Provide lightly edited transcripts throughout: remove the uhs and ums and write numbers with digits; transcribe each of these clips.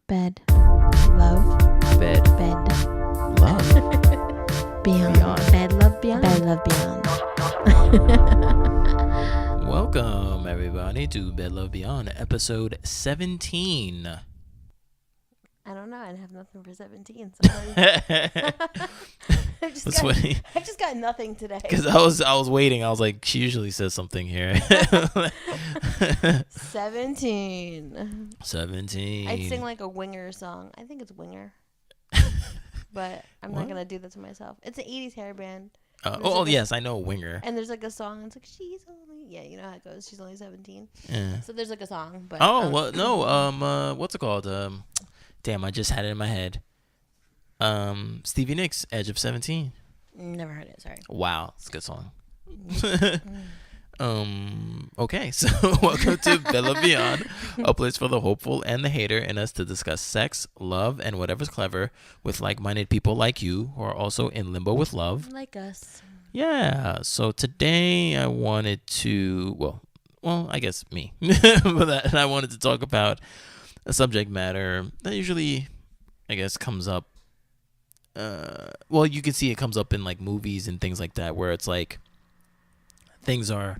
Bed. Love. Bed. Bed. Love. Beyond. Beyond. Bed, love, beyond. Bed, love, beyond. Welcome, everybody, to Bed Love Beyond, episode 17. I don't know. I have nothing for 17. So I've just got nothing today. Because I was waiting. I was like, she usually says something here. 17. 17. I'd sing like a Winger song. I think it's Winger. But I'm not going to do that to myself. It's an 80s hair band. Yes, I know Winger. And there's like a song. It's like, she's only... Yeah, you know how it goes. She's only 17. Yeah. So there's like a song. But what's it called? Damn, I just had it in my head. Stevie Nicks, Edge of 17. Never heard it, sorry. Wow, it's a good song. Okay, so welcome to Bed Love Beyond, a place for the hopeful and the hater in us to discuss sex, love, and whatever's clever with like-minded people like you who are also in limbo with love. Like us. Yeah, so today I wanted to, well, I guess me, but I wanted to talk about a subject matter that usually, I guess, comes up. You can see it comes up in like movies and things like that, where it's like things are,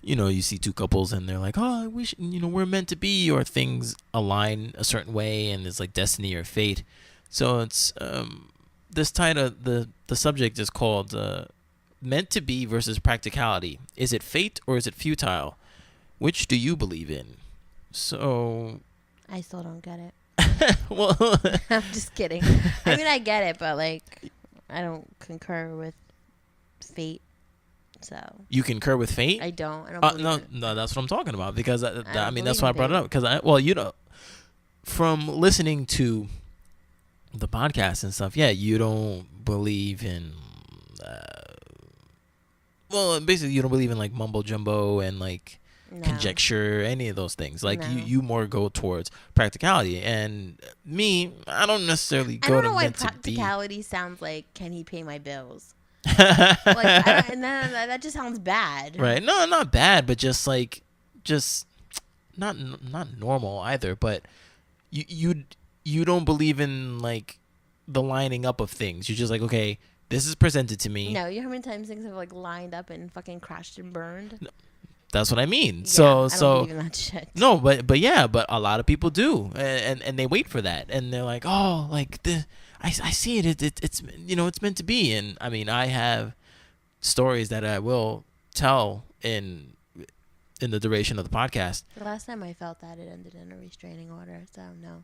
you see two couples and they're like, oh, we're meant to be, or things align a certain way and it's like destiny or fate. So it's this title, the subject is called meant to be versus practicality. Is it fate or is it futile? Which do you believe in? So I still don't get it. Well, I'm just kidding. I mean, I get it, but like, I don't concur with fate. So you concur with fate? I don't. No, that's what I'm talking about, because I mean that's why I brought it up, because from listening to the podcast and stuff, you don't believe in basically you don't believe in like mumbo jumbo and like conjecture, any of those things. Like you more go towards practicality, and me, I don't necessarily go to. I don't know why practicality sounds like, can he pay my bills? That just sounds bad. Right? No, not bad, but just not normal either. But you don't believe in like the lining up of things. You're just like, okay, this is presented to me. No, you know how many times things have like lined up and fucking crashed and burned? No. That's what I mean. Yeah, I don't believe in that shit. No, but a lot of people do, and they wait for that, and they're like, oh, like I see it. It's it's meant to be. And I mean, I have stories that I will tell in the duration of the podcast. The last time I felt that, it ended in a restraining order. So no.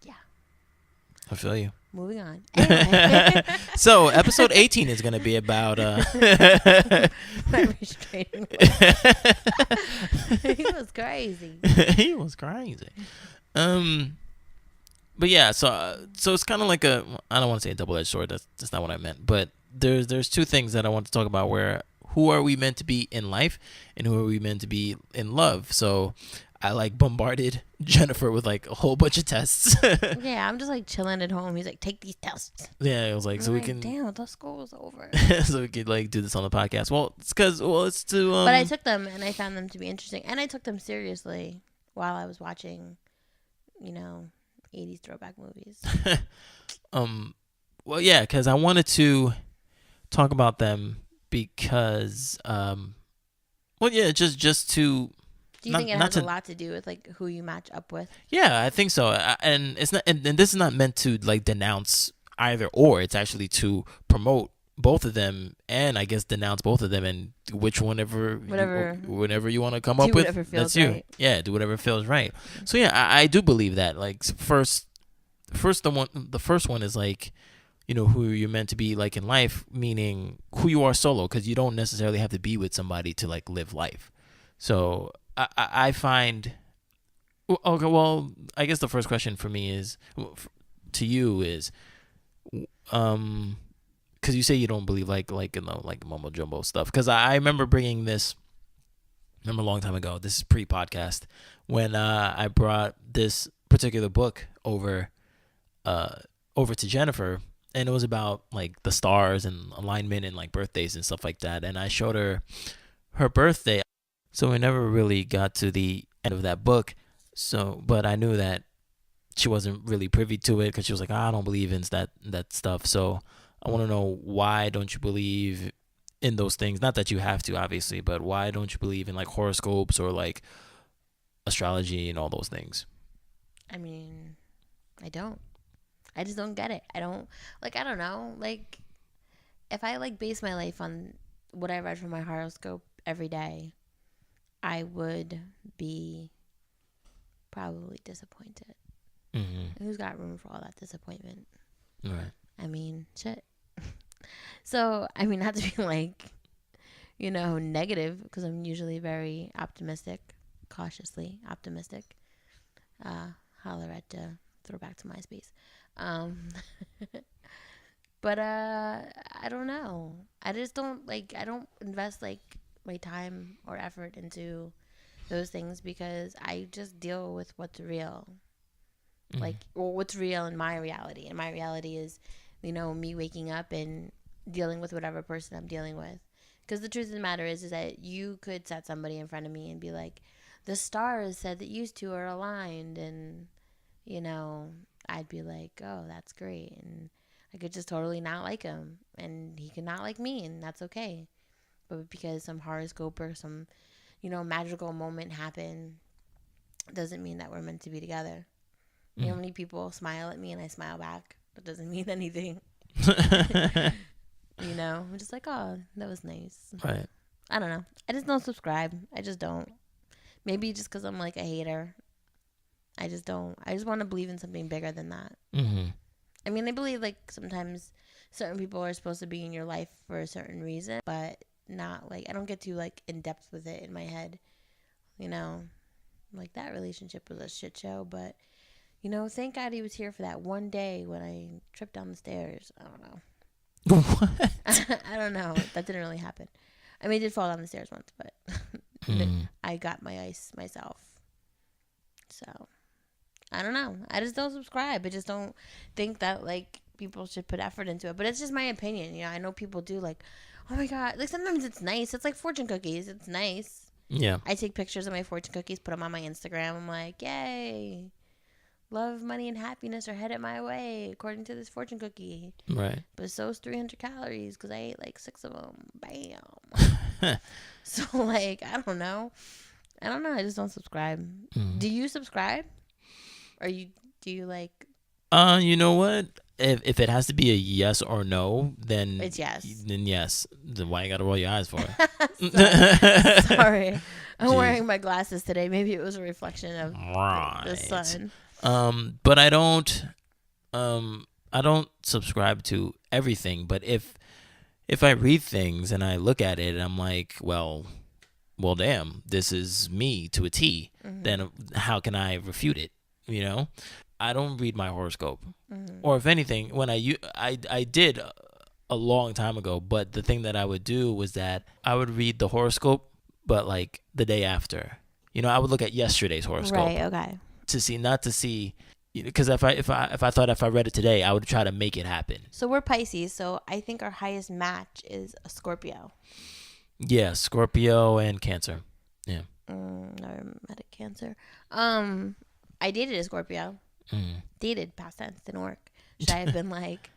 Yeah. I feel you. Moving on. Anyway. So episode 18 is going to be about my restraining order. He was crazy. He was crazy. But yeah, so it's kind of like I don't want to say a double-edged sword. That's not what I meant. But there's two things that I want to talk about, where who are we meant to be in life and who are we meant to be in love. So I like bombarded Jennifer with like a whole bunch of tests. Yeah, I'm just like chilling at home. He's like, take these tests. Yeah, it was like, we can. Damn, the school was over. So we could like do this on the podcast. Well, it's because it's to. But I took them and I found them to be interesting, and I took them seriously while I was watching, 80s throwback movies. Well, yeah, because I wanted to talk about them because, just to. Do you think it has a lot to do with like who you match up with? Yeah, I think so. And it's not, and this is not meant to like denounce either or. It's actually to promote both of them, and I guess denounce both of them, and whenever you want to come up with, that's you. Right. Yeah, do whatever feels right. So yeah, I do believe that. Like first the first one is like, who you're meant to be like in life, meaning who you are solo, because you don't necessarily have to be with somebody to like live life. So I find, okay, well, I guess the first question for me is, to you is, because you say you don't believe like mumbo jumbo stuff. Because I remember bringing this, a long time ago. This is pre-podcast, when I brought this particular book over to Jennifer, and it was about like the stars and alignment and like birthdays and stuff like that. And I showed her birthday. So we never really got to the end of that book. So, but I knew that she wasn't really privy to it because she was like, I don't believe in that stuff. So I want to know, why don't you believe in those things? Not that you have to, obviously, but why don't you believe in like horoscopes or like astrology and all those things? I mean, I don't. I just don't get it. I don't know. Like, if I like base my life on what I read from my horoscope every day, I would be probably disappointed. Mm-hmm. Who's got room for all that disappointment? Right. I mean, shit. So, I mean, not to be like, negative, because I'm usually very optimistic, cautiously optimistic. Holler at throwback to MySpace. But I don't know. I just don't I don't invest like my time or effort into those things because I just deal with what's real. What's real in my reality. And my reality is, me waking up and dealing with whatever person I'm dealing with. Because the truth of the matter is that you could set somebody in front of me and be like, the stars said that you two are aligned. And, I'd be like, oh, that's great. And I could just totally not like him. And he could not like me. And that's okay. But because some horoscope or some, magical moment happened, doesn't mean that we're meant to be together. You know how many people smile at me and I smile back? That doesn't mean anything. I'm just like, oh, that was nice. Right. I don't know. I just don't subscribe. I just don't. Maybe just because I'm like a hater. I just don't. I just want to believe in something bigger than that. Mm-hmm. I mean, I believe like sometimes certain people are supposed to be in your life for a certain reason, but not like, I don't get too like in depth with it in my head. Like that relationship was a shit show, but thank God he was here for that one day when I tripped down the stairs. I don't know. What? I don't know. That didn't really happen. I mean, I did fall down the stairs once, but I got my ice myself. So, I don't know. I just don't subscribe. I just don't think that, like, people should put effort into it. But it's just my opinion. I know people do, like, oh, my God. Like, sometimes it's nice. It's like fortune cookies. It's nice. Yeah. I take pictures of my fortune cookies, put them on my Instagram. I'm like, yay. Love, money, and happiness are headed my way, according to this fortune cookie. Right. But so is 300 calories because I ate like 6 of them. Bam. So, like, I don't know. I just don't subscribe. Do you subscribe? Or do you like? You know what? If it has to be a yes or no, then it's yes. Then yes. Then why you gotta roll your eyes for it? Sorry. I'm wearing my glasses today. Maybe it was a reflection of the sun. But I don't subscribe to everything. But if I read things and I look at it and I'm like, well, damn, this is me to a T. Mm-hmm. Then how can I refute it? I don't read my horoscope, or if anything, when I did a long time ago. But the thing that I would do was that I would read the horoscope, but like the day after. I would look at yesterday's horoscope. Right. Okay. Not to see, because if I thought if I read it today, I would try to make it happen. So we're Pisces, so I think our highest match is a Scorpio. Yeah, Scorpio and Cancer. Yeah. Never met a Cancer. I dated a Scorpio. Dated, past tense, didn't work. Should I have been like,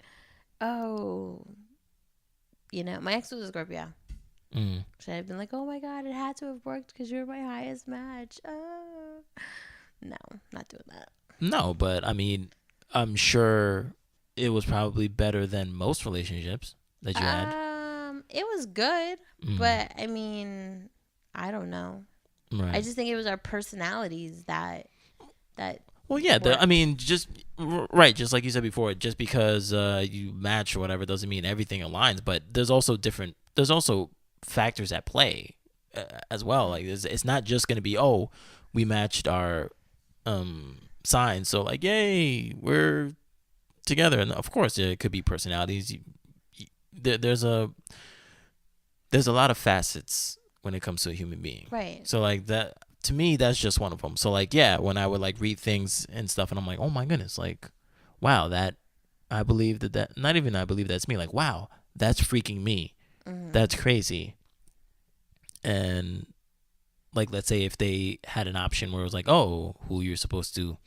oh, my ex was a Scorpio. Should I have been like, oh my God, it had to have worked because you're my highest match. No, not doing that. No, but I mean, I'm sure it was probably better than most relationships that you had. It was good, but I mean, I don't know. Right. I just think it was our personalities that. Well, yeah. I mean, just like you said before, just because you match or whatever doesn't mean everything aligns. But there's also factors at play as well. Like it's not just going to be, oh, we matched our signs, so like, yay, we're together. And of course there could be personalities. There's a lot of facets when it comes to a human being, right? So like that, to me, that's just one of them. So like, yeah, when I would like read things and stuff and I'm like, oh my goodness, like, wow, that I believe that not even I believe that's me, like, wow, that's freaking me. That's crazy. And like, let's say if they had an option where it was like, oh, who you're supposed to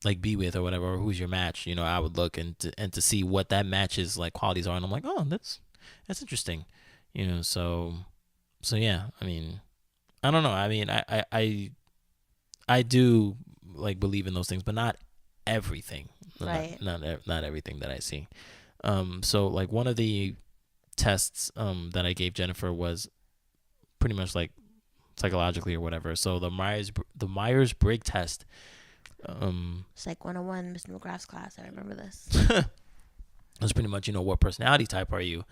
like be with or whatever, or who's your match, I would look and to see what that match's like qualities are, and I'm like, oh, that's interesting, so yeah. I mean, I don't know. I mean, I do like believe in those things, but not everything. Right. Not everything that I see. So like one of the tests that I gave Jennifer was pretty much like psychologically or whatever. So the Myers-Brigg test. It's like 101, Mr. McGrath's class. I remember this. That's pretty much, what personality type are you?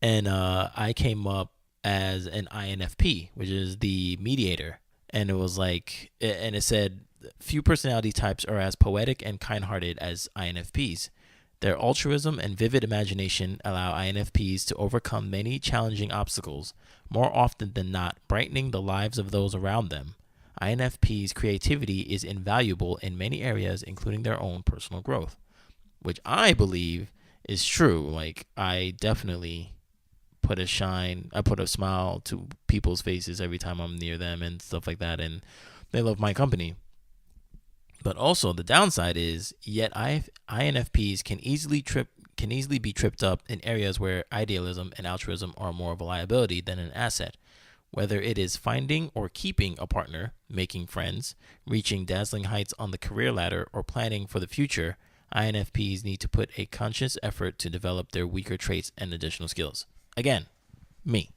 And I came up as an INFP, which is the mediator. And it was like, and it said, few personality types are as poetic and kind-hearted as INFPs. Their altruism and vivid imagination allow INFPs to overcome many challenging obstacles, more often than not brightening the lives of those around them. INFPs' creativity is invaluable in many areas, including their own personal growth, which I believe is true. Like, I definitely put a smile to people's faces every time I'm near them and stuff like that, and they love my company. But also the downside is, yet INFPs can easily be tripped up in areas where idealism and altruism are more of a liability than an asset. Whether it is finding or keeping a partner, making friends, reaching dazzling heights on the career ladder, or planning for the future, INFPs need to put a conscious effort to develop their weaker traits and additional skills. Again, me.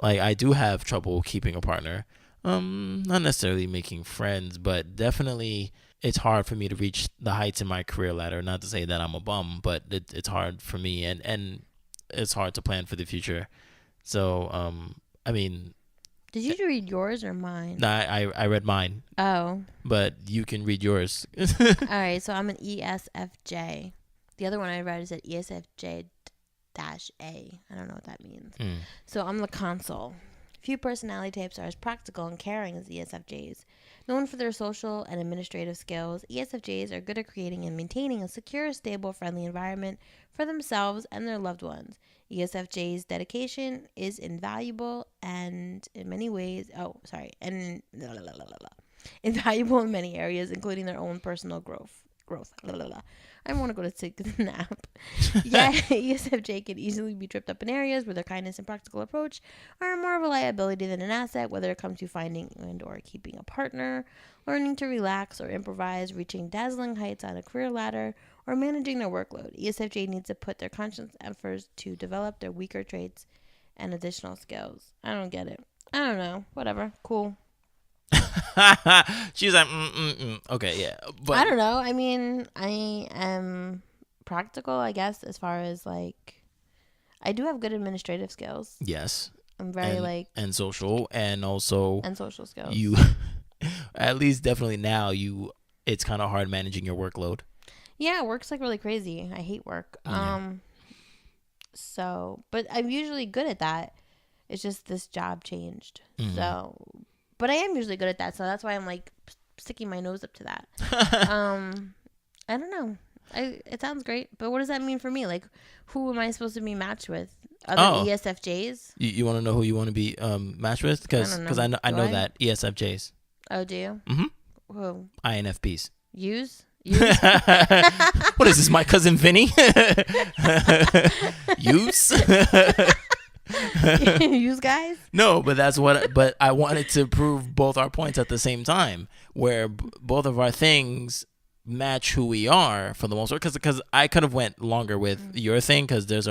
Like, I do have trouble keeping a partner. Not necessarily making friends, but definitely it's hard for me to reach the heights in my career ladder. Not to say that I'm a bum, but it's hard for me, and it's hard to plan for the future. So, I mean, did you read yours or mine? Nah, I read mine. Oh. But you can read yours. All right, so I'm an ESFJ. The other one I read is at ESFJ-A. I don't know what that means. So I'm the consul. Few personality types are as practical and caring as ESFJs. Known for their social and administrative skills, ESFJs are good at creating and maintaining a secure, stable, friendly environment for themselves and their loved ones. ESFJ's dedication is invaluable and in many ways, invaluable in many areas, including their own personal growth. I want to go to take a nap. Yeah, ESFJ can easily be tripped up in areas where their kindness and practical approach are more of a liability than an asset, whether it comes to finding and or keeping a partner, learning to relax or improvise, reaching dazzling heights on a career ladder, or managing their workload. ESFJ needs to put their conscious efforts to develop their weaker traits and additional skills. I don't get it. I don't know. Whatever. Cool. She's like, okay, yeah. But I don't know. I mean, I am practical, I guess, as far as like, I do have good administrative skills. Yes. I'm very and social, and also and social skills. You, at least definitely now, it's kind of hard managing your workload. Yeah, work's like really crazy. I hate work. Yeah. So, but I'm usually good at that. It's just this job changed. Mm-hmm. So, but I am usually good at that. So that's why I'm like sticking my nose up to that. I don't know. It sounds great, but what does that mean for me? Like, who am I supposed to be matched with? Other ESFJs? You want to know who you want to be matched with? Because I know that ESFJs. Oh, do you? Mm-hmm. Who? INFPs. Use? What is this? My cousin Vinny? Use? Use guys? No, but that's what. But I wanted to prove both our points at the same time, where both of our things match who we are for the most part. Because I could have went longer with your thing, because there's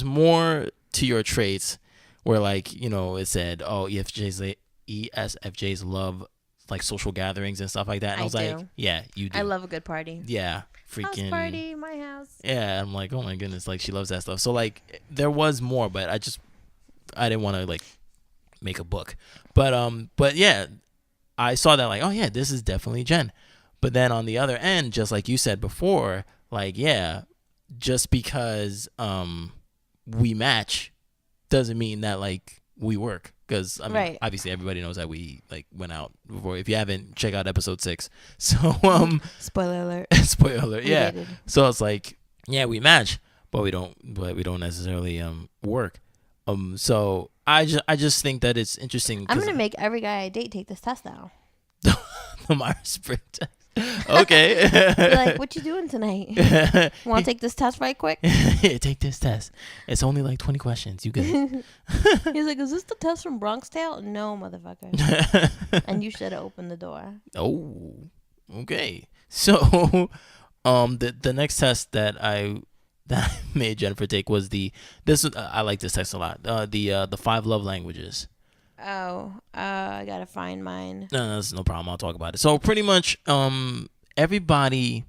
more to your traits where, like, it said, oh, ESFJs love like social gatherings and stuff like that. And I was like, yeah, you do. I love a good party. Yeah. Freaking house party, my house. Yeah, I'm like, oh my goodness, like she loves that stuff. So like there was more, but I didn't want to like make a book. But yeah, I saw that like, oh yeah, this is definitely Jenn. But then on the other end, just like you said before, like, yeah, just because we match doesn't mean that like we work. Because, I mean, Obviously everybody knows that we like went out before. If you haven't, check out episode 6. So, spoiler alert. Spoiler alert. Yeah. So it's like, yeah, we match, but we don't necessarily work. So I just think that it's interesting I'm because gonna make every guy I date take this test now. the Myers-Brigg test. Okay. Be like, what you doing tonight? Want to take this test right quick? Here, take this test. It's only like 20 questions. You good? He's like, is this the test from Bronx Tale? No, motherfucker. And you should have opened the door. Oh, okay. So, the next test that I made Jennifer take was I like this test a lot. The 5 love languages. Oh, I gotta find mine. No, that's no problem. I'll talk about it. So pretty much, everybody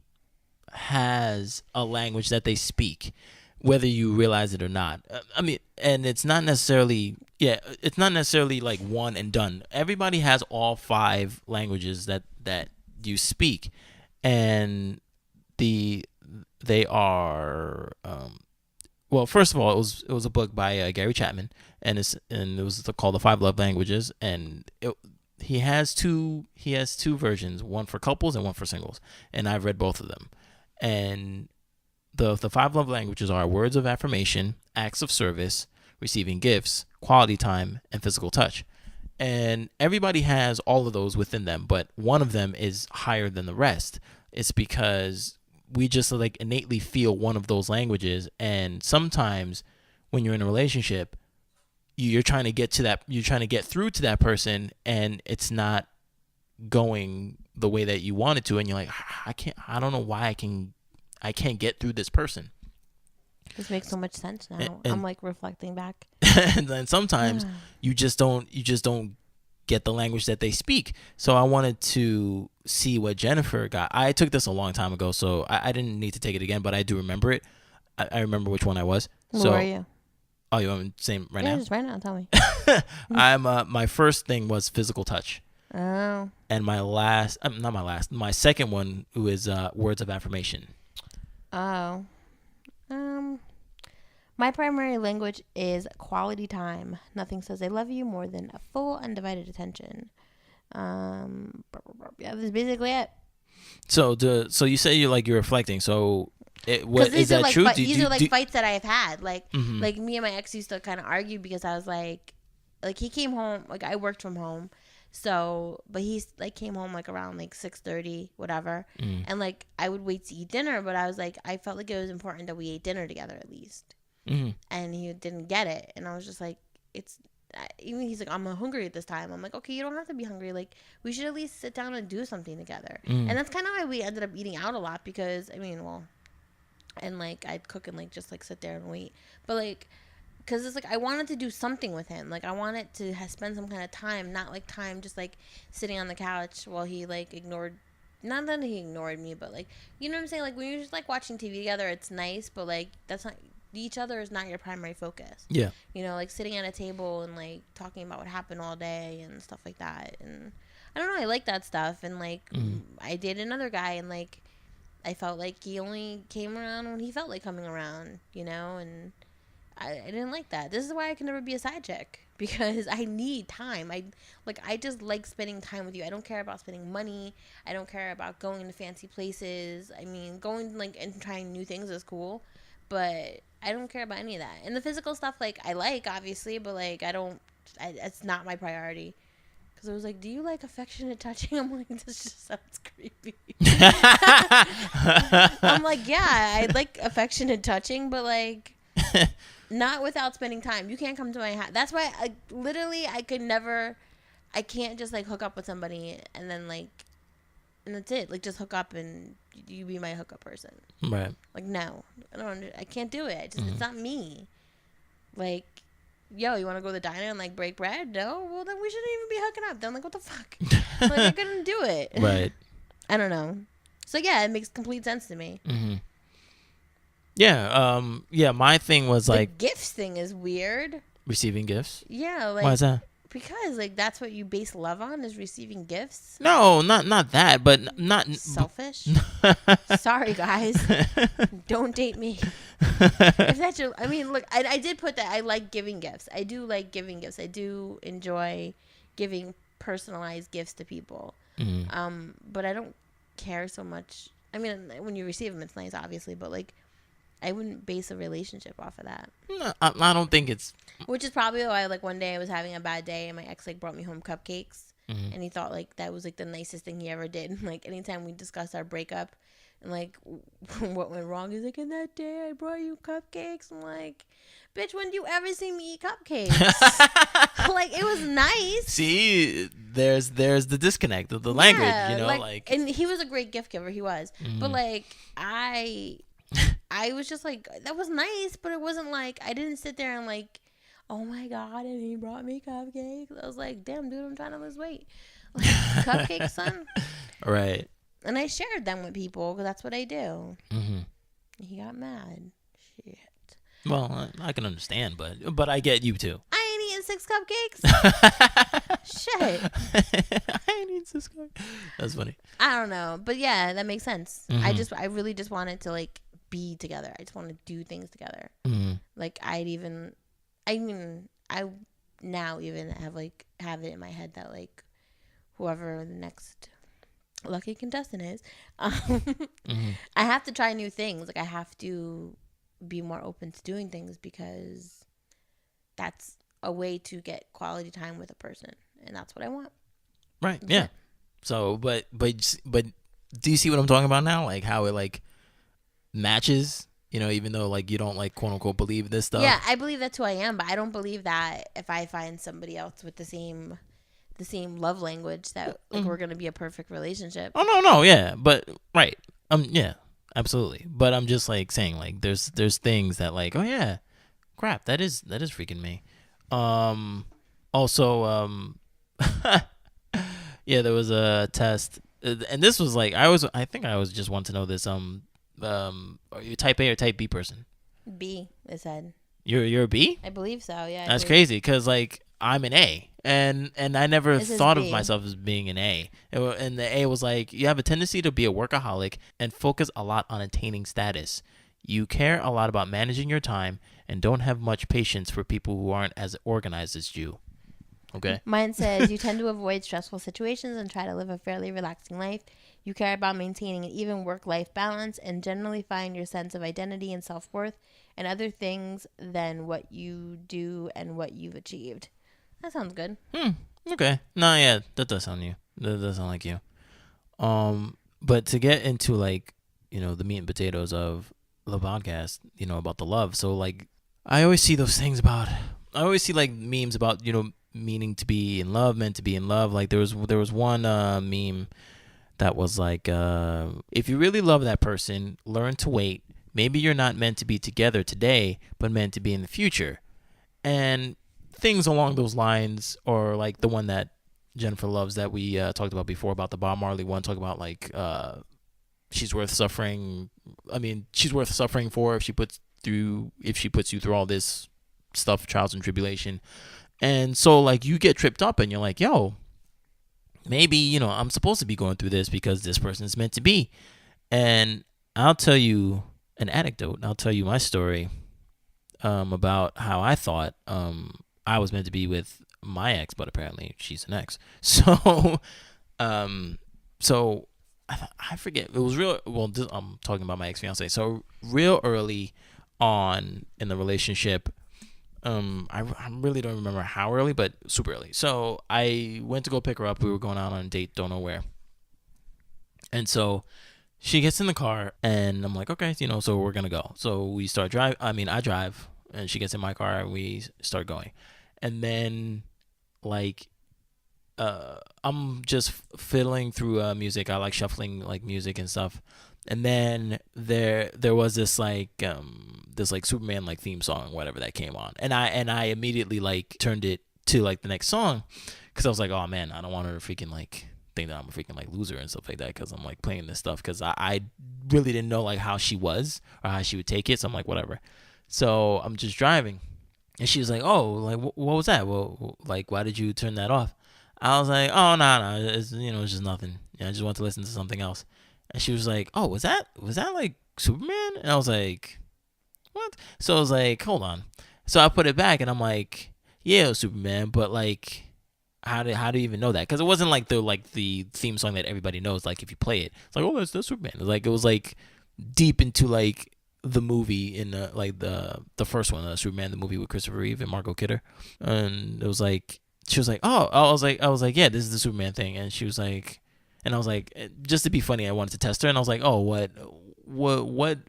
has a language that they speak, whether you realize it or not. I mean, and it's not necessarily like one and done. Everybody has all 5 languages that you speak, and they are well, first of all, it was a book by Gary Chapman, and it was called The 5 Love Languages, and he has two versions, one for couples and one for singles, and I've read both of them. And the 5 love languages are words of affirmation, acts of service, receiving gifts, quality time, and physical touch. And everybody has all of those within them, but one of them is higher than the rest. It's because we just like innately feel one of those languages, and sometimes when you're in a relationship, you're trying to get through to that person, and it's not going the way that you want it to, and you're like, I don't know why I can't get through this person. This makes so much sense now. I'm like reflecting back. And then sometimes you just don't get the language that they speak. So I wanted to see what Jennifer got. I took this a long time ago, so I didn't need to take it again, but I do remember it. I remember which one I was. What are you? Oh, you want me to say right now? Yeah, just right now. Tell me. My first thing was physical touch. Oh. And my second one was words of affirmation. Oh. My primary language is quality time. Nothing says I love you more than a full, undivided attention. Yeah, that's basically it. So you say you're reflecting. So is that like true? These are fights that I've had. Like like me and my ex used to kind of argue because I was like he came home, like I worked from home. So, but he like came home like around like 6:30, whatever. And like I would wait to eat dinner, but I was like, I felt like it was important that we ate dinner together at least. And he didn't get it. And I was just like, even he's like, I'm hungry at this time. I'm like, okay, you don't have to be hungry. Like, we should at least sit down and do something together. And that's kind of why we ended up eating out a lot because, I mean, well, and like I'd cook and like just like sit there and wait. But like, because it's like I wanted to do something with him. Like I wanted to spend some kind of time, not like time just like sitting on the couch while he like ignored. Not that he ignored me, but like, you know what I'm saying? Like when you're just like watching TV together, it's nice, but like that's not, each other is not your primary focus. Yeah. You know, like sitting at a table and like talking about what happened all day and stuff like that. And I don't know, I like that stuff. And like I dated another guy and like I felt like he only came around when he felt like coming around, you know, and I didn't like that. This is why I can never be a side chick because I need time. I just like spending time with you. I don't care about spending money. I don't care about going to fancy places. I mean, going like and trying new things is cool, but I don't care about any of that. And the physical stuff, like I like obviously, but like it's not my priority. Because I was like, do you like affectionate touching? I'm like, this just sounds creepy. I'm like, yeah, I like affectionate touching, but like not without spending time. You can't come to my house. That's why I can't just like hook up with somebody and then like, and that's it. Like just hook up and you be my hookup person. Right. Like no, I can't do it. It's not me. Like, yo, you want to go to the diner and like break bread? No, well then we shouldn't even be hooking up. Then I'm like, what the fuck? Like I couldn't do it. Right. I don't know. So yeah, it makes complete sense to me. Yeah. Yeah. My thing was like the gifts thing is weird. Receiving gifts. Yeah. Like, why is that? Because like that's what you base love on is receiving gifts. No, not that, but not selfish. Sorry guys, don't date me. If that's your, I mean, look, I did put that I like giving gifts. I do like giving gifts. I do enjoy giving personalized gifts to people. But I don't care so much. I mean, when you receive them, it's nice, obviously, but like, I wouldn't base a relationship off of that. No, I don't think it's. Which is probably why, like, one day I was having a bad day and my ex, like, brought me home cupcakes. Mm-hmm. And he thought, like, that was, like, the nicest thing he ever did. Like, anytime we discussed our breakup and, like, what went wrong, he's like, and that day I brought you cupcakes. I'm like, bitch, when do you ever see me eat cupcakes? Like, it was nice. See, there's the disconnect of the language, you know, like. And he was a great gift giver, he was. But, like, I was just like, that was nice, but it wasn't like, I didn't sit there and, like, oh my God, and he brought me cupcakes. I was like, damn, dude, I'm trying to lose weight. Like, cupcakes, son? Right. And I shared them with people because that's what I do. Mm-hmm. He got mad. Shit. Well, I can understand, but I get you too. I ain't eating 6 cupcakes. Shit. I ain't eating 6 cupcakes. That's funny. I don't know. But yeah, that makes sense. Mm-hmm. I really just wanted to, like, be together. I just want to do things together. Mm-hmm. Like, I now even have it in my head that, like, whoever the next lucky contestant is, Mm-hmm. I have to try new things. Like, I have to be more open to doing things because that's a way to get quality time with a person, and that's what I want. Right. Yeah. So, but do you see what I'm talking about now? Like how it like matches, you know, even though like you don't like quote unquote believe this stuff. Yeah, I believe that's who I am, but I don't believe that if I find somebody else with the same love language that like we're gonna be a perfect relationship. Oh no, yeah, but right, yeah, absolutely. But I'm just like saying like there's things that like oh yeah, crap that is freaking me. Also yeah, there was a test, and this was like I think I was just want to know this are you type A or type B person? B, they said. You're a B? I believe so. Yeah. That's crazy because like I'm an A, and I never thought of myself as being an A. And the A was like you have a tendency to be a workaholic and focus a lot on attaining status. You care a lot about managing your time and don't have much patience for people who aren't as organized as you. Okay. Mine says you tend to avoid stressful situations and try to live a fairly relaxing life. You care about maintaining an even work-life balance and generally find your sense of identity and self-worth and other things than what you do and what you've achieved. That sounds good. Okay. No, yeah, that does sound you. That does sound like you. But to get into like, you know, the meat and potatoes of the podcast, you know, about the love. So like, I always see those things about. I always see like memes about, you know, meaning to be in love, meant to be in love. Like there was one meme that was like, if you really love that person, learn to wait. Maybe you're not meant to be together today, but meant to be in the future. And things along those lines, or like the one that Jennifer loves that we talked about before about the Bob Marley one, talk about like she's worth suffering. I mean, she's worth suffering for if she puts you through all this stuff, trials and tribulation. And so like you get tripped up and you're like, yo, maybe, you know, I'm supposed to be going through this because this person is meant to be. And I'll tell you an anecdote. I'll tell you my story about how I thought I was meant to be with my ex, but apparently she's an ex. So, I forget. It was real. Well, I'm talking about my ex-fiance. So real early on in the relationship, I really don't remember how early, but super early. So I went to go pick her up. We were going out on a date, don't know where. And so she gets in the car, and I'm like, okay, you know, so we're gonna go. So we start drive. I mean, I drive, and she gets in my car, and we start going. And then, like, I'm just fiddling through music. I like shuffling like music and stuff. And then there was this like Superman like theme song, whatever that came on, and I immediately like turned it to like the next song, because I was like, oh man, I don't want her to freaking like think that I'm a freaking like loser and stuff like that, because I'm like playing this stuff because I really didn't know like how she was or how she would take it, so I'm like whatever. So I'm just driving, and she was like, oh, like what was that? Well, like why did you turn that off? I was like, oh no, it's, you know, it's just nothing. I just want to listen to something else. And she was like, oh, was that like Superman? And I was like, what? So I was like, hold on. So I put it back, and I'm like, yeah, it was Superman, but like, how do you even know that? Because it wasn't like the theme song that everybody knows. Like if you play it, it's like, oh, that's Superman. It was like deep into like the movie in the first one, Superman, the movie with Christopher Reeve and Margot Kidder, and it was like she was like, oh, I was like, yeah, this is the Superman thing, and she was like, and I was like, just to be funny, I wanted to test her, and I was like, oh, what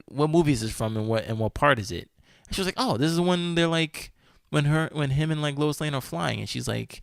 movie is this from, and what part is it? And she was like, oh, this is when they're like when him and like Lois Lane are flying, and she's like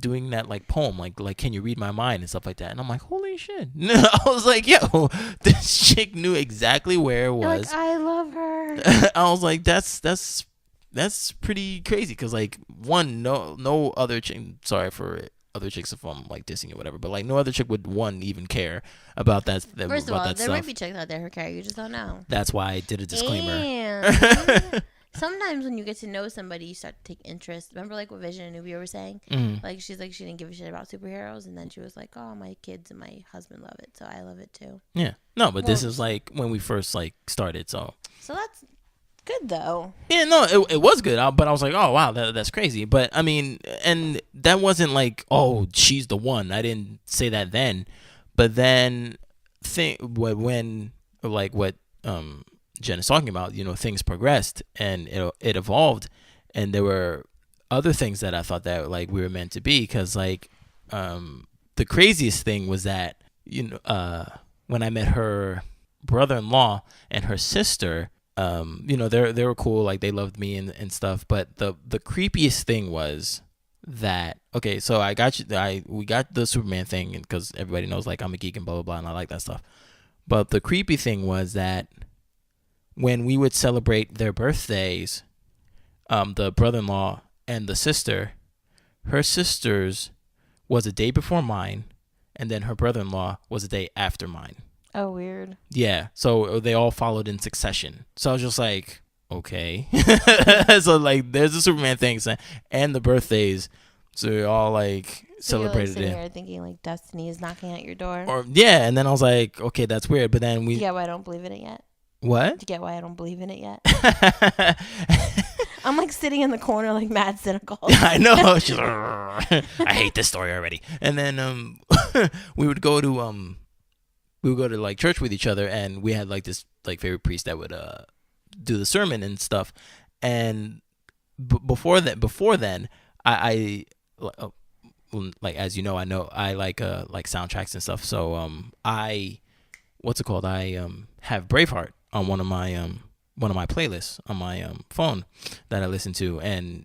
doing that like poem, like can you read my mind and stuff like that, and I'm like, holy shit. I was like, yo, this chick knew exactly where it was. Like, I love her. I was like, that's pretty crazy, because like one, no other chick, sorry for other chicks if I'm like dissing or whatever, but like no other chick would even care about that. First of all, there stuff. might be chicks out there who care, you just don't know. That's why I did a disclaimer. And sometimes when you get to know somebody, you start to take interest. Remember, like what Vision and Nubia were saying? Mm-hmm. Like, she's like, she didn't give a shit about superheroes. And then she was like, oh, my kids and my husband love it. So I love it too. Yeah. No, but this is like when we first like started. So that's good though. Yeah, no, it was good. But I was like, oh, wow, that's crazy. But I mean, and that wasn't like, oh, she's the one. I didn't say that then. But then when like what Jen is talking about, things progressed and it evolved, and there were other things that I thought that like we were meant to be, because like the craziest thing was that when I met her brother-in-law and her sister, they were cool, like they loved me and stuff, but the creepiest thing was that, okay, so we got the Superman thing, because everybody knows like I'm a geek and blah blah blah, and I like that stuff. But the creepy thing was that when we would celebrate their birthdays, the brother-in-law and the sister, her sister's was a day before mine, and then her brother-in-law was a day after mine. Oh, weird. Yeah, so they all followed in succession. So I was just like, okay. So like there's the Superman thing, and the birthdays, so we all like celebrated you're, like, it. Here thinking like destiny is knocking at your door. Or yeah, and then I was like, okay, that's weird. But then Do you get why I don't believe in it yet? What? Do you get why I don't believe in it yet? I'm like sitting in the corner like mad cynical. I know. She's like, I hate this story already. And then we would go to like church with each other, and we had like this like favorite priest that would do the sermon and stuff. And before then, I like, as you know, I like soundtracks and stuff. So I have Braveheart on one of my playlists on my phone that I listen to, and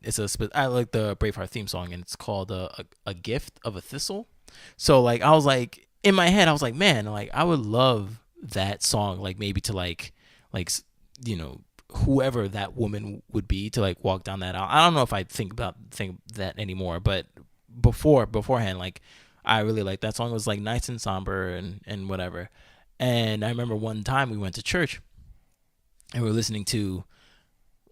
I like the Braveheart theme song, and it's called a Gift of a Thistle. So like I was like, in my head I was like, man, like I would love that song, like maybe to like whoever that woman would be, to like walk down that aisle. I don't know if I think that anymore, but beforehand, like I really liked that song. It was like nice and somber and whatever. And I remember one time we went to church and we were listening to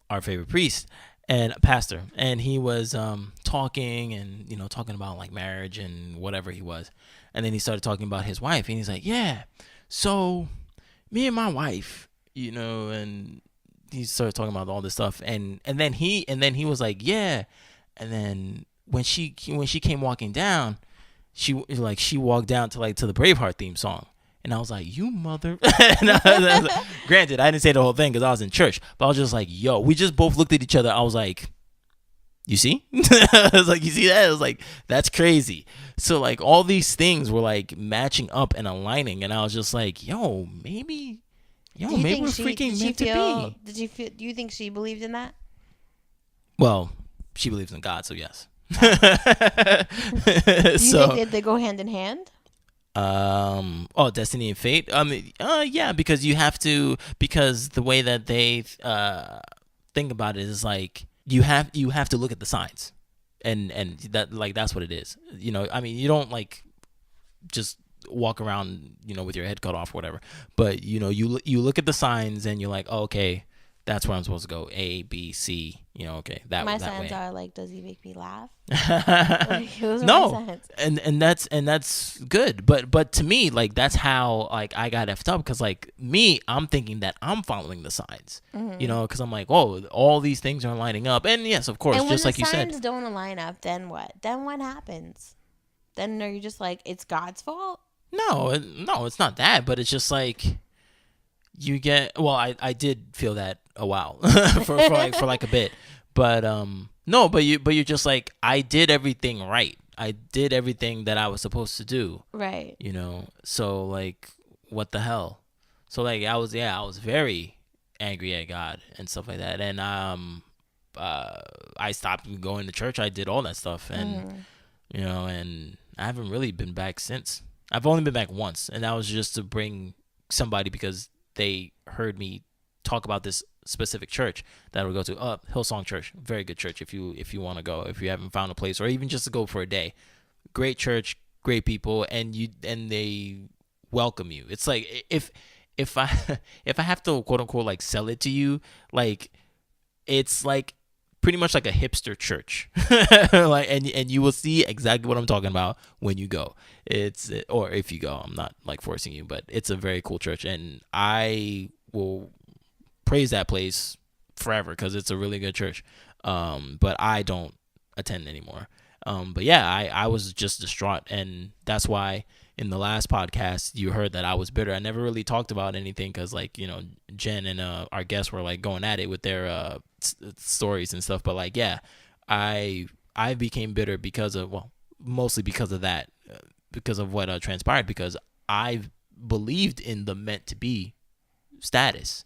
our favorite priest and pastor, and he was talking and talking about like marriage and whatever he was. And then he started talking about his wife, and he's like, yeah, so me and my wife, and he started talking about all this stuff, and then he was like, yeah, and then when she came walking down, she walked down to the Braveheart theme song. And I was like, you mother. Granted, I didn't say the whole thing because I was in church, but I was just like, yo, we just both looked at each other. I was like, you see? I was like, you see that? I was like, that's crazy. So like all these things were like matching up and aligning, and I was just like, maybe we're freaking meant to be. Do you think she believed in that? Well, she believes in God, so yes. Do you think that they go hand in hand? Destiny and fate. Yeah, because because the way that they think about it is like you have to look at the signs, and that like that's what it is. You don't like just walk around with your head cut off or whatever, but you look at the signs and you're like, oh, okay, that's where I'm supposed to go. A, B, C. Okay, that my that signs way. are like, does he make me laugh? No, and that's good. But to me, like that's how like I got effed up, because like me, I'm thinking that I'm following the signs. Because I'm like, oh, all these things are lining up, and yes, of course, just like you said. And when the signs don't align up, then what? Then what happens? Then are you just like, it's God's fault? No, it's not that, but it's just like, you get, well, I did feel that a while for like a bit, but no, but you're just like, I did everything right. I did everything that I was supposed to do. Right. So like, what the hell? So like, I was very angry at God and stuff like that, and I stopped going to church. I did all that stuff, and and I haven't really been back since. I've only been back once, and that was just to bring somebody because they heard me talk about this specific church that I would go to. Hillsong Church, very good church. If you want to go, if you haven't found a place, or even just to go for a day, great church, great people, and they welcome you. It's like, if I if I have to quote unquote like sell it to you, like, it's like pretty much like a hipster church. Like, and you will see exactly what I'm talking about when you go. Or if you go, I'm not like forcing you, but it's a very cool church, and I will praise that place forever because it's a really good church. But I don't attend anymore. But yeah, I was just distraught, and that's why in the last podcast you heard that I was bitter. I never really talked about anything because, like, Jenn and our guests were like going at it with their stories and stuff. But like, yeah, I became bitter because of, well, mostly because of that, because of what transpired, because I believed in the meant to be status.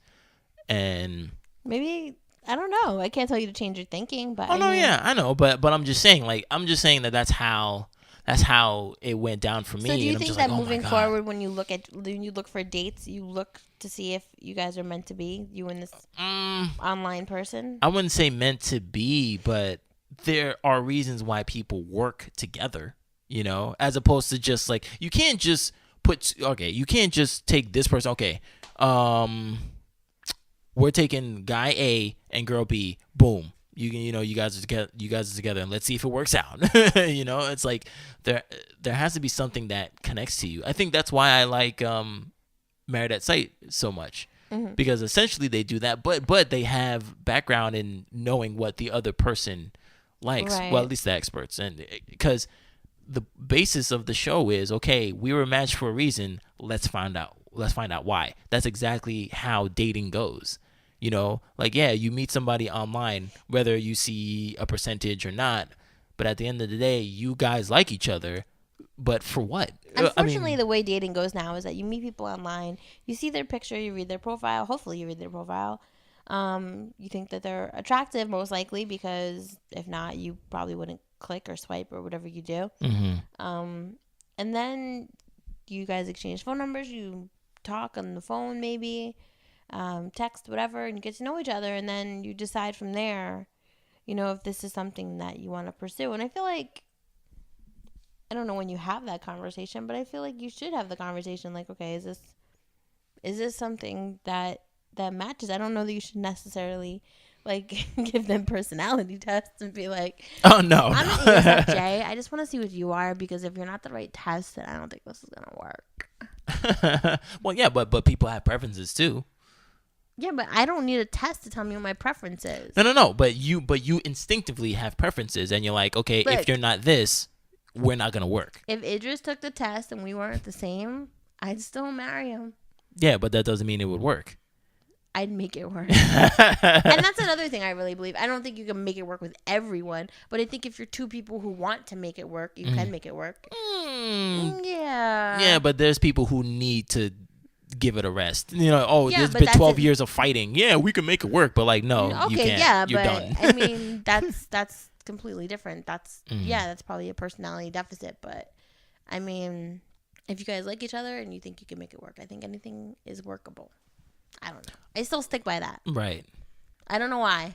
And maybe, I don't know. I can't tell you to change your thinking, but yeah, I know, but I'm just saying, like, that that's how it went down for me. So do you and I'm think just that like, moving forward, when you look for dates, you look to see if you guys are meant to be, you and this online person? I wouldn't say meant to be, but there are reasons why people work together, as opposed to just like, you can't just take this person. Okay, we're taking guy A and girl B. Boom. You guys are together, and let's see if it works out. It's like there has to be something that connects to you. I think that's why I like Married at Sight so much, because essentially they do that, but they have background in knowing what the other person likes. Right. Well, at least the experts, and because the basis of the show is, okay, we were matched for a reason. Let's find out why. That's exactly how dating goes. Like, yeah, you meet somebody online, whether you see a percentage or not, but at the end of the day, you guys like each other, but for what? Unfortunately, the way dating goes now is that you meet people online, you see their picture, you read their profile, hopefully you read their profile. You think that they're attractive, most likely, because if not, you probably wouldn't click or swipe or whatever you do. And then you guys exchange phone numbers, you talk on the phone maybe, text, whatever, and you get to know each other, and then you decide from there, if this is something that you want to pursue. And I feel like, I don't know when you have that conversation, but I feel like you should have the conversation, like, okay, is this something that matches? I don't know that you should necessarily like give them personality tests and be like, oh no, I'm an ESFJ. I just want to see what you are, because if you're not the right test, then I don't think this is gonna work. Well, yeah, but people have preferences too. Yeah, but I don't need a test to tell me what my preference is. No. But you instinctively have preferences, and you're like, okay, Look, if you're not this, we're not gonna work. If Idris took the test and we weren't the same, I'd still marry him. Yeah, but that doesn't mean it would work. I'd make it work. And that's another thing I really believe. I don't think you can make it work with everyone, but I think if you're two people who want to make it work, you can make it work. Yeah. Yeah, but there's people who need to give it a rest. There's been 12 years of fighting. Yeah, we can make it work, but like, no, you can't. Yeah, you're but done. I mean, that's completely different. That's that's probably a personality deficit, but I mean, if you guys like each other and you think you can make it work, I think anything is workable. I don't know. I still stick by that. Right. I don't know why.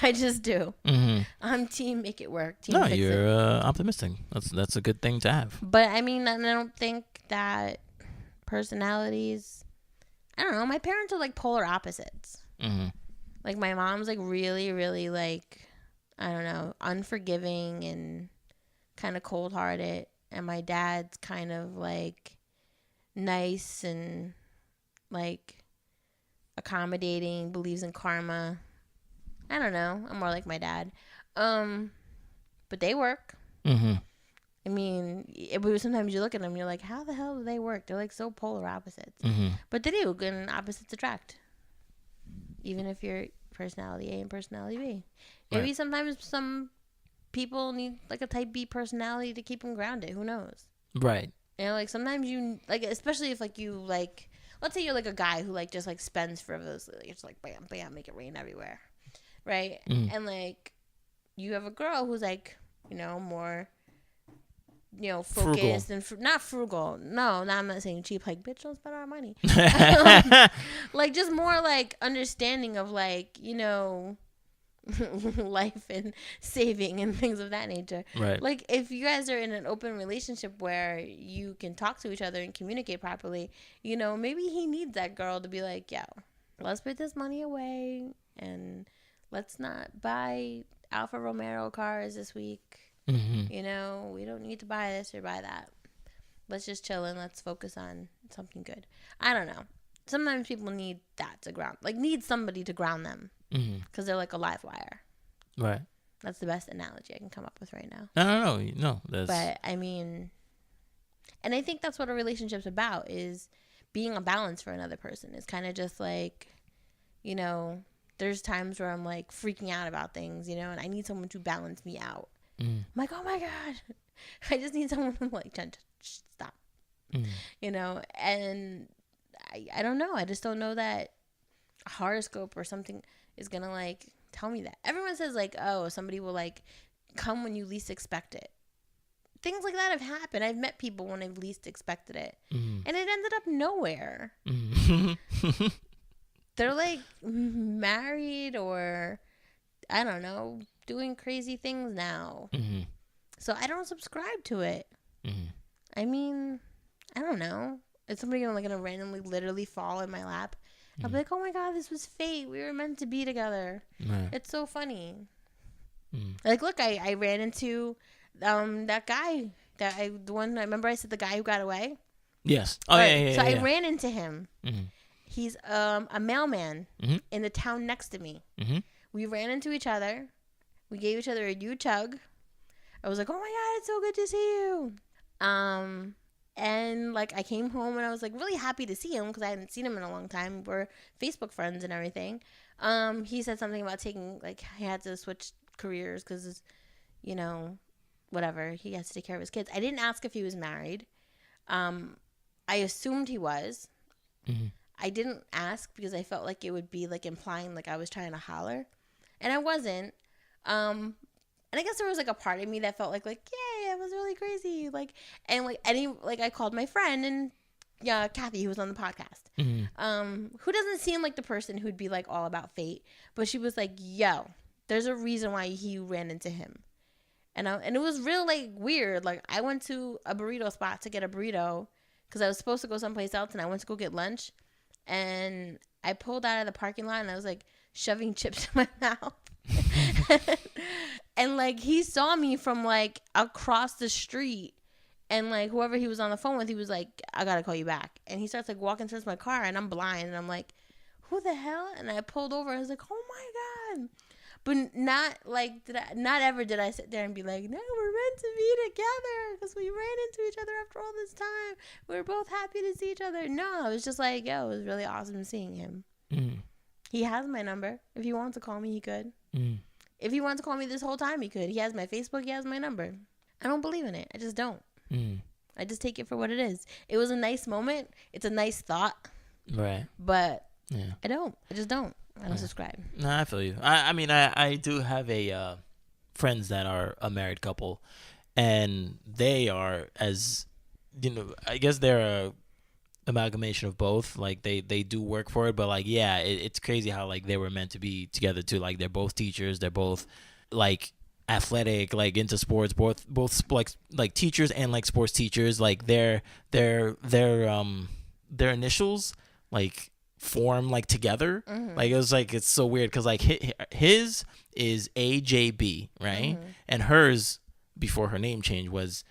I just do. I'm team make it work. Team fix you're it. optimistic. That's a good thing to have. But I mean, I don't think that personalities, I don't know, my parents are like polar opposites. Like, my mom's like really, really, like, I don't know, unforgiving and kind of cold-hearted, and my dad's kind of like nice and like accommodating, believes in karma. I don't know, I'm more like my dad. But they work. I mean, sometimes you look at them, you're like, how the hell do they work? They're like so polar opposites. But they do, and opposites attract. Even if you're personality A and personality B. Maybe Right. sometimes some people need like a type B personality to keep them grounded. Who knows? Right. You know, like sometimes you like, especially if like you like, let's say you're like a guy who like just like spends frivolously. It's like bam, bam, make it rain everywhere, right? And like you have a girl who's like, you know, more, you know, focused Frugal. and not frugal. No, I'm not saying cheap. Like, bitch, don't spend our money. Like just more like understanding of like, you know, life and saving and things of that nature. Right. Like if you guys are in an open relationship where you can talk to each other and communicate properly, you know, maybe he needs that girl to be like, yo, let's put this money away and let's not buy Alfa Romero cars this week. You know, we don't need to buy this or buy that. Let's just chill and let's focus on something good. I don't know. Sometimes people need that to ground, like need somebody to ground them because they're like a live wire. Right. That's the best analogy I can come up with right now. No. That's. But I mean, and I think that's what a relationship's about, is being a balance for another person. It's kind of just like, you know, there's times where I'm like freaking out about things, you know, and I need someone to balance me out. I'm like, oh my God, I just need someone to like, stop, you know, and I don't know. I just don't know that a horoscope or something is going to like tell me that. Everyone says like, oh, somebody will like come when you least expect it. Things like that have happened. I've met people when I've least expected it. And it ended up nowhere. They're like married or, I don't know, doing crazy things now. So I don't subscribe to it. I mean, I don't know. Is somebody gonna randomly literally fall in my lap? I'll be like, oh my God, this was fate. We were meant to be together. It's so funny. Like, look, I ran into that guy the one I remember I said the guy who got away. Yes. Oh yeah. So I ran into him. He's a mailman in the town next to me. We ran into each other. We gave each other a huge hug. I was like, oh my God, it's so good to see you. And like I came home and I was like really happy to see him because I hadn't seen him in a long time. We're Facebook friends and everything. He said something about taking, like, he had to switch careers because, you know, whatever, he has to take care of his kids. I didn't ask if he was married. I assumed he was. I didn't ask because I felt like it would be like implying like I was trying to holler, and I wasn't. And I guess there was like a part of me that felt like yay, it was really crazy, like, and like I called my friend and Kathy, who was on the podcast, who doesn't seem like the person who'd be like all about fate, but she was like, yo, there's a reason why he ran into him. And it was real like weird. Like I went to a burrito spot to get a burrito because I was supposed to go someplace else, and I went to go get lunch, and I pulled out of the parking lot and I was like shoving chips in my mouth. And like he saw me from like across the street, and like whoever he was on the phone with, he was like, I gotta call you back. And he starts like walking towards my car, and I'm blind, and I'm like, who the hell? And I pulled over. I was like, oh my God. But not ever did I sit there and be like, no, we're meant to be together because we ran into each other after all this time. We were both happy to see each other. No, it was just like, yo, it was really awesome seeing him. He has my number. If he wants to call me, he could. If he wants to call me this whole time, he could. He has my Facebook. He has my number. I don't believe in it. I just don't. I just take it for what it is. It was a nice moment. It's a nice thought. Right. But I don't. I just don't. I don't subscribe. No, I feel you. I mean, I do have a friends that are a married couple, and they are, as you know, I guess they're a amalgamation of both. Like they do work for it, but like it's crazy how like they were meant to be together too. Like they're both teachers. They're both like athletic, like into sports. Both like teachers and like sports teachers. Like their initials like form like together. Like it was like, it's so weird because like his is AJB, right? And hers before her name change was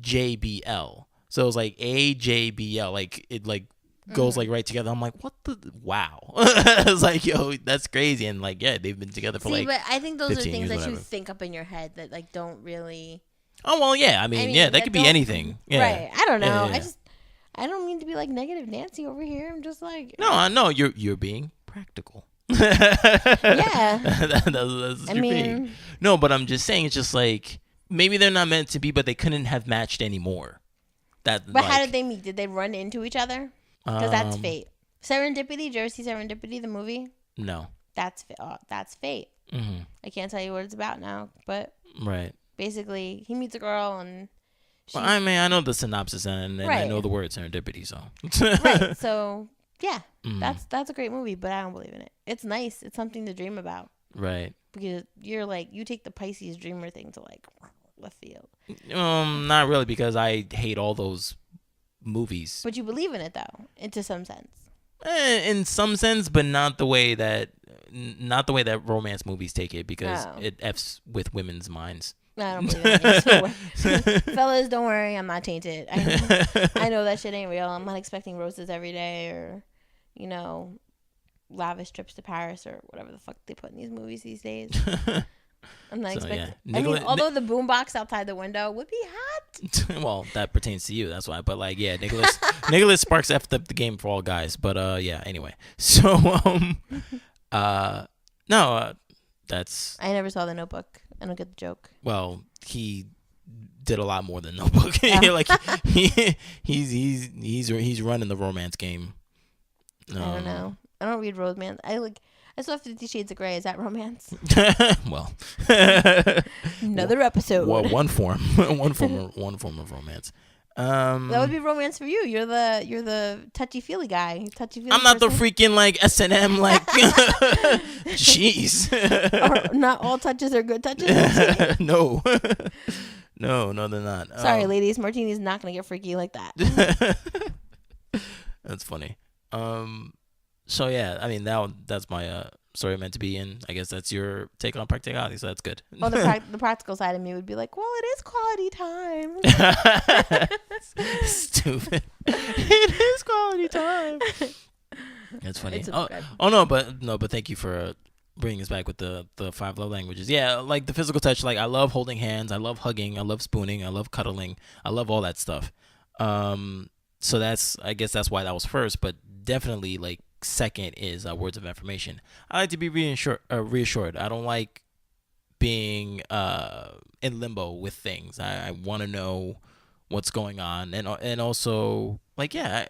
JBL. So it was like AJBL, like it like goes like right together. I'm like, what the wow. I was like, yo, that's crazy. And like, yeah, they've been together for but I think those are things that whatever. you think up in your head that like don't really Oh well, yeah. I mean yeah, that could be anything. Yeah. Right. I don't know. Yeah. I don't mean to be like negative Nancy over here. I'm just like No, I know you're being practical. Yeah. That's what you're being. No, but I'm just saying it's just like maybe they're not meant to be, but they couldn't have matched anymore. But like, how did they meet? Did they run into each other? Because that's fate. Serendipity. Did you ever see Serendipity, the movie? No. That's fate. Mm-hmm. I can't tell you what it's about now, but right. Basically, he meets a girl and. Well, I mean, I know the synopsis and right. I know the word serendipity, so. Right. So yeah, that's a great movie, but I don't believe in it. It's nice. It's something to dream about. Right. Because you're like you take the Pisces dreamer thing to like left field. Not really, because I hate all those movies. But you believe in it though, into some sense. In some sense, but not the way that romance movies take it, because it f's with women's minds. I don't believe that. Fellas, don't worry, I'm not tainted. I know that shit ain't real. I'm not expecting roses every day, or lavish trips to Paris or whatever the fuck they put in these movies these days. I'm not expecting. Yeah. Although the boombox outside the window would be hot. Well, that pertains to you. That's why. But like, yeah, Nicholas Sparks effed up the game for all guys. But yeah. Anyway, so no, that's. I never saw The Notebook. I don't get the joke. Well, he did a lot more than Notebook. Like he's running the romance game. I don't know. I don't read romance. I saw 50 Shades of Grey. Is that romance? Well, another episode. Well, one form of romance. That would be romance for you. You're the touchy feely guy. I'm not the freaking like S&M like. Jeez. Not all touches are good touches. No. No, they're not. Sorry, ladies. Martini's not gonna get freaky like that. That's funny. So yeah, I mean that's my story meant to be in. I guess that's your take on practicality, so that's good. Well, the practical side of me would be like, well, it is quality time. Stupid. It is quality time. That's funny. But thank you for bringing us back with the 5 love languages. Yeah, like the physical touch. Like I love holding hands. I love hugging. I love spooning. I love cuddling. I love all that stuff. So I guess that's why that was first. But definitely like second is words of affirmation. I like to be reassured. I don't like being in limbo with things. I want to know what's going on, and also like I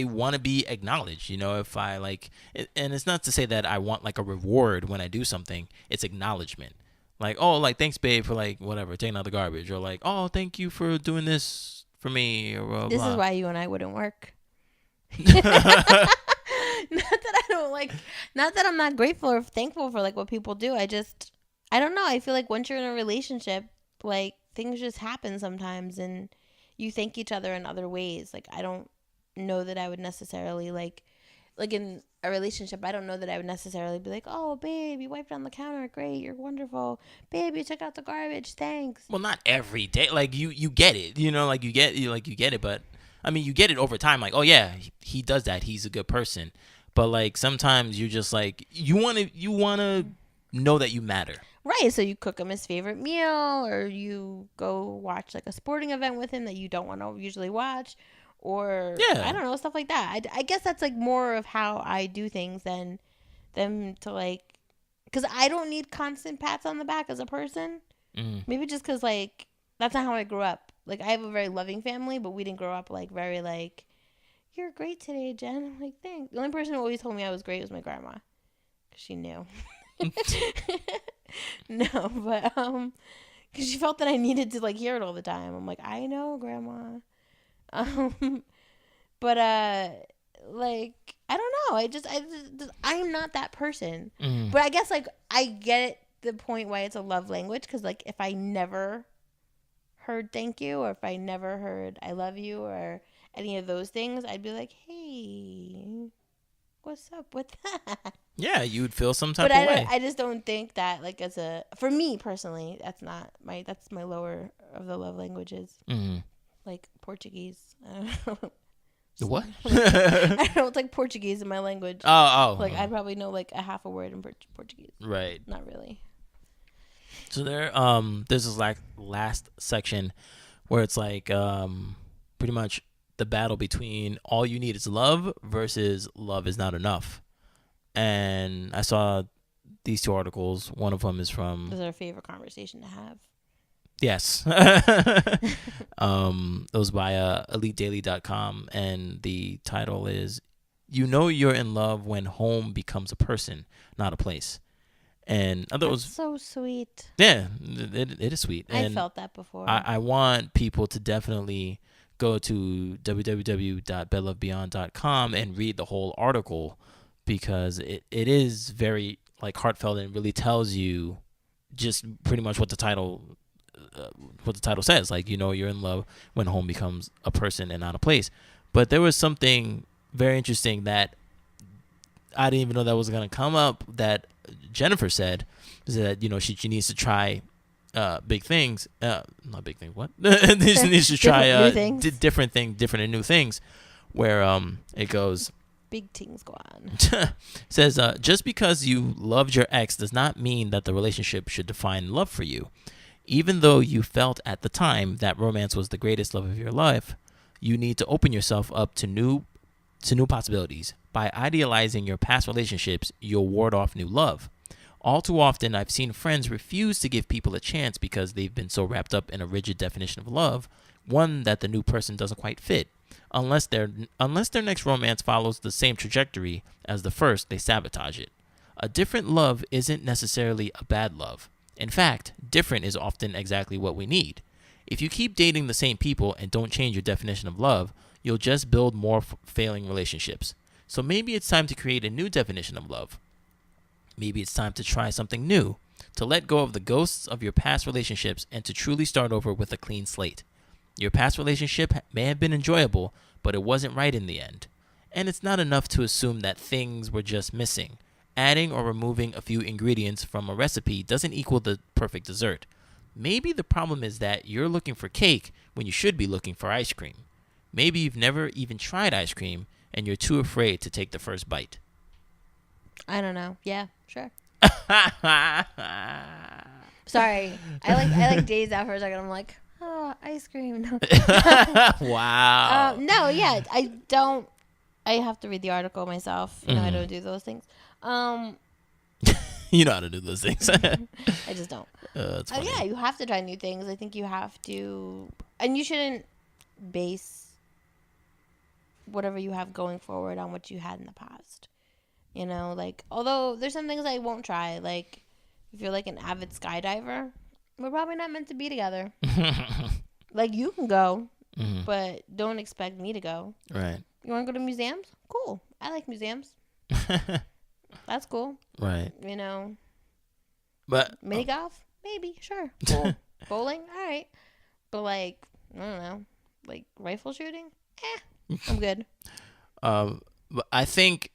want to be acknowledged. If I like, and it's not to say that I want like a reward when I do something. It's acknowledgement. Like, oh, like thanks, babe, for like whatever taking out the garbage, or like, oh, thank you for doing this for me, or blah, this blah. Is why you and I wouldn't work. Not that I don't like, not that I'm not grateful or thankful for like what people do. I don't know. I feel like once you're in a relationship, like things just happen sometimes, and you thank each other in other ways. Like I don't know that I would necessarily like in a relationship, I don't know that I would necessarily be like, oh babe, you wiped down the counter, great, you're wonderful, babe, you took out the garbage, thanks. Well, not every day. Like you get it, like you get it, but I mean, you get it over time. Like, oh yeah, he does that. He's a good person. But like sometimes you're just like you want to know that you matter. Right. So you cook him his favorite meal, or you go watch like a sporting event with him that you don't want to usually watch, or I don't know, stuff like that. I guess that's like more of how I do things than them to like, because I don't need constant pats on the back as a person. Maybe just because like that's not how I grew up. Like, I have a very loving family, but we didn't grow up, like, very, like, you're great today, Jen. I'm like, thanks. The only person who always told me I was great was my grandma. Because she knew. No, but, because she felt that I needed to, like, hear it all the time. I'm like, I know, Grandma. But, like, I don't know. I'm not that person. But I guess, like, I get the point why it's a love language. Because, like, if I never heard thank you, or if I never heard I love you, or any of those things, I'd be like, hey, what's up with that? Yeah, you would feel some type of way. I just don't think that, like, for me personally, that's my lower of the love languages. Like Portuguese. I don't know. What? I don't like Portuguese in my language. Oh. Like I probably know like a half a word in Portuguese. Right. Not really. So there's this like last section where it's like pretty much the battle between all you need is love versus love is not enough. And I saw these two articles. One of them is from This is our favorite conversation to have. Yes. It was by elitedaily.com, and the title is "You Know You're in Love When Home Becomes a Person, Not a Place." And I thought it was so sweet. Yeah, it is sweet. I And felt that before. I want people to definitely go to www.bedlovebeyond.com and read the whole article, because it is very like heartfelt and really tells you just pretty much what the title says. Like, you know, you're in love when home becomes a person and not a place. But there was something very interesting that I didn't even know that was going to come up, that Jennifer said, is that, you know, she needs to try big things. Not big things, what? She needs to try different and new things, where it goes, big things go on. says, just because you loved your ex does not mean that the relationship should define love for you. Even though you felt at the time that romance was the greatest love of your life, you need to open yourself up to new possibilities. By idealizing your past relationships, you'll ward off new love. All too often, I've seen friends refuse to give people a chance because they've been so wrapped up in a rigid definition of love, one that the new person doesn't quite fit. Unless their next romance follows the same trajectory as the first, they sabotage it. A different love isn't necessarily a bad love. In fact, different is often exactly what we need. If you keep dating the same people and don't change your definition of love, you'll just build more failing relationships. So maybe it's time to create a new definition of love. Maybe it's time to try something new, to let go of the ghosts of your past relationships and to truly start over with a clean slate. Your past relationship may have been enjoyable, but it wasn't right in the end. And it's not enough to assume that things were just missing. Adding or removing a few ingredients from a recipe doesn't equal the perfect dessert. Maybe the problem is that you're looking for cake when you should be looking for ice cream. Maybe you've never even tried ice cream and you're too afraid to take the first bite. I don't know. Yeah, sure. Sorry. I like dazed out for a second. I'm like, oh, ice cream. No. Wow. No, yeah. I have to read the article myself. You know, I don't do those things. You know how to do those things. I just don't. Yeah, you have to try new things. I think you have to, and you shouldn't base whatever you have going forward on what you had in the past. You know, like, although there's some things I won't try. Like, if you're like an avid skydiver, we're probably not meant to be together. Like, you can go, but don't expect me to go. Right. You want to go to museums? Cool. I like museums. That's cool. Right. You know. But mini golf? Maybe. Sure. Cool. Bowling? All right. But, like, I don't know. Like, rifle shooting? I'm good. But I think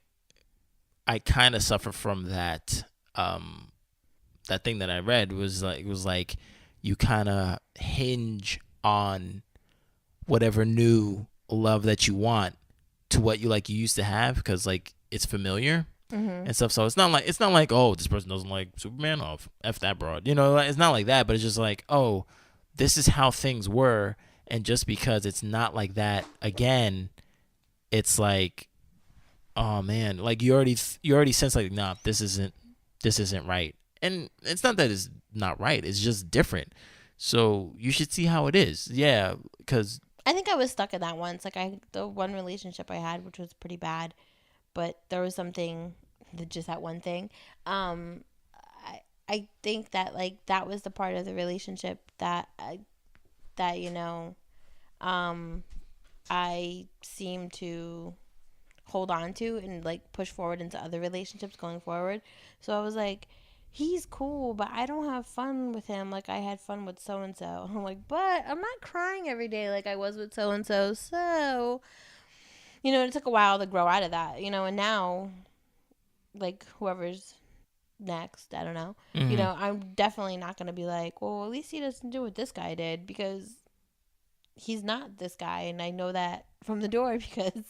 I kind of suffer from that. That thing that I read was like you kind of hinge on whatever new love that you want to what you used to have, because like it's familiar and stuff. So it's not like oh, this person doesn't like Superman, oh F that broad, you know, it's not like that. But it's just like, oh, this is how things were, and just because it's not like that again, it's like, oh man, like you already sense like, nah, this isn't right. And it's not that it's not right, it's just different. So you should see how it is. Yeah, because I think I was stuck in that once. Like, the one relationship I had, which was pretty bad, but there was something, just that one thing. I think that, like, that was the part of the relationship that you know, I seem to hold on to and like push forward into other relationships going forward. So I was like, he's cool, but I don't have fun with him like I had fun with so and so. I'm like, but I'm not crying every day like I was with so and so. So, you know, it took a while to grow out of that, you know, and now, like, whoever's next, I don't know, you know, I'm definitely not going to be like, well, at least he doesn't do what this guy did, because he's not this guy, and I know that from the door because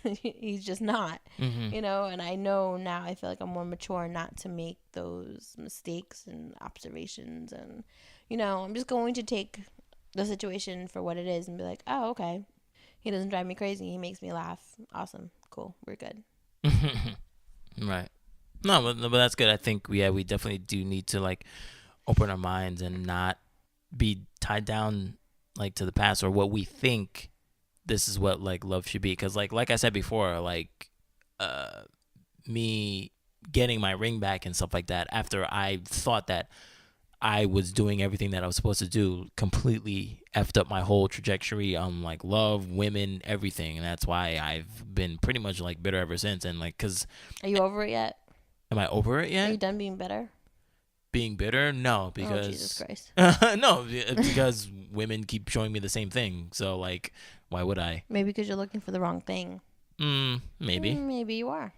He's just not, Mm-hmm. and I know now, I feel like I'm more mature not to make those mistakes and observations. And, I'm just going to take the situation for what it is and be like, oh, okay. He doesn't drive me crazy. He makes me laugh. Awesome. Cool. We're good. Right. No, but that's good. I think we definitely do need to like open our minds and not be tied down like to the past or what we think this is what like love should be. Because like I said before, like me getting my ring back and stuff like that after I thought that I was doing everything that I was supposed to do completely effed up my whole trajectory on like love, women, everything. And that's why I've been pretty much like bitter ever since. And like, cause Are you over it yet? am I over it yet? Are you done being bitter? Being bitter? No, because Jesus Christ. no, because women keep showing me the same thing. So like, why would I? Maybe because you're looking for the wrong thing. Maybe. Maybe you are.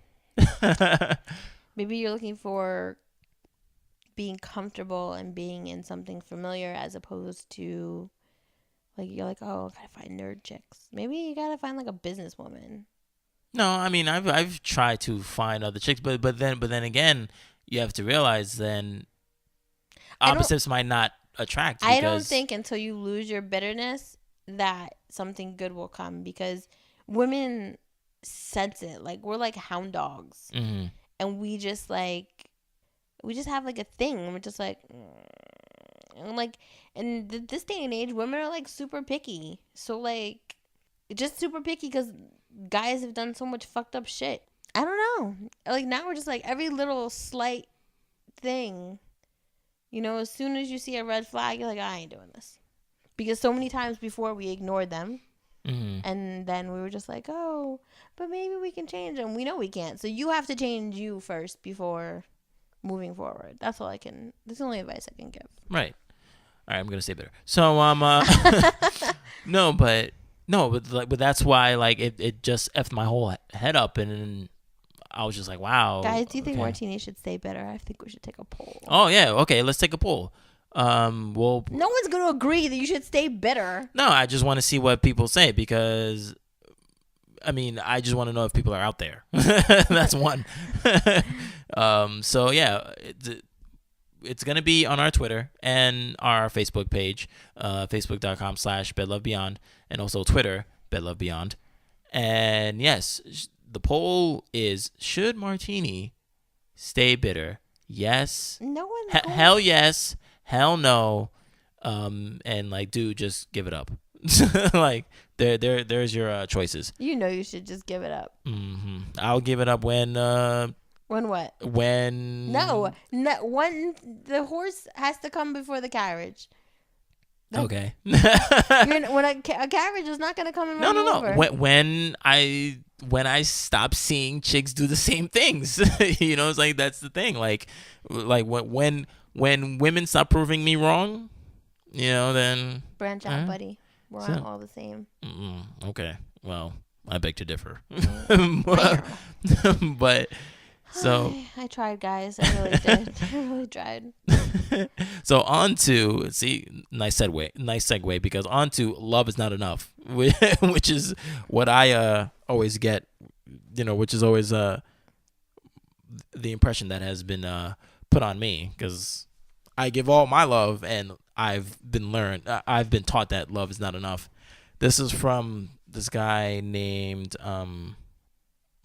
Maybe you're looking for being comfortable and being in something familiar as opposed to like you're like, oh, I gotta find nerd chicks. Maybe you gotta find like a businesswoman. No, I mean I've tried to find other chicks, but then again, you have to realize then opposites might not attract. I don't think until you lose your bitterness that something good will come, because women sense it. Like, we're like hound dogs, and we just have like a thing. We're just like, and like, in this day and age, women are like super picky. So like, just super picky because guys have done so much fucked up shit. I don't know. Like, now we're just like, every little slight thing, as soon as you see a red flag, you're like, I ain't doing this. Because so many times before we ignored them. And then we were just like, oh, but maybe we can change them. We know we can't. So you have to change you first before moving forward. That's the only advice I can give. Right. All right, I'm gonna stay bitter. So but that's why like it just effed my whole head up, and I was just like, wow. Guys, do you think Martini should stay bitter? I think we should take a poll. Oh yeah, okay, let's take a poll. Well, no one's gonna agree that you should stay bitter. No, I just want to see what people say, because I mean, I just want to know if people are out there. That's one. So yeah, it's going to be on our Twitter and our Facebook page, facebook.com/bedlovebeyond, and also Twitter, bedlovebeyond. And yes, the poll is, should Martini stay bitter? Yes. No one. Hell yes. Hell no. And like, dude, just give it up. Like, there's your choices. You should just give it up. I'll give it up when when what? When no, when the horse has to come before the carriage. Okay. When a carriage is not going to come and run you over. When I stop seeing chicks do the same things, it's like, that's the thing. Like when women stop proving me wrong, then branch out, buddy. We're not all the same. Okay. Well, I beg to differ. But so I tried, guys. I really did. I really tried. So on to nice segue, because on to love is not enough, which is what I always get, which is always the impression that has been put on me, because I give all my love, and I've been taught that love is not enough. This is from this guy named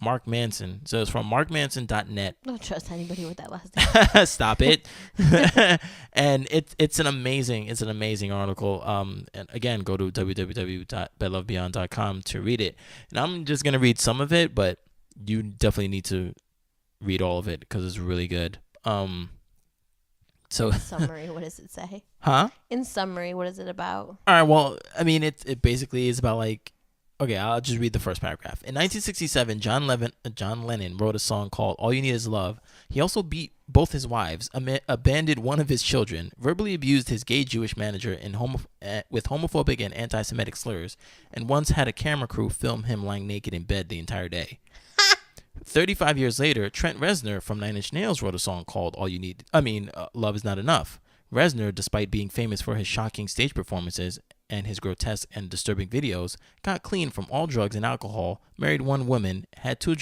Mark Manson. So it's from markmanson.net. Don't trust anybody with that last name. Stop it. And it's an amazing article. And again, go to www.bedlovebeyond.com to read it. And I'm just gonna read some of it, but you definitely need to read all of it because it's really good. So in summary, what does it say? Huh? In summary, what is it about? All right. Well, I mean, it basically is about like. Okay, I'll just read the first paragraph. In 1967, John Lennon wrote a song called "All You Need Is Love." He also beat both his wives, abandoned one of his children, verbally abused his gay Jewish manager with homophobic and anti-Semitic slurs, and once had a camera crew film him lying naked in bed the entire day. 35 years later, Trent Reznor from Nine Inch Nails wrote a song called Love Is Not Enough. Reznor, despite being famous for his shocking stage performances and his grotesque and disturbing videos, got clean from all drugs and alcohol, married one woman, had two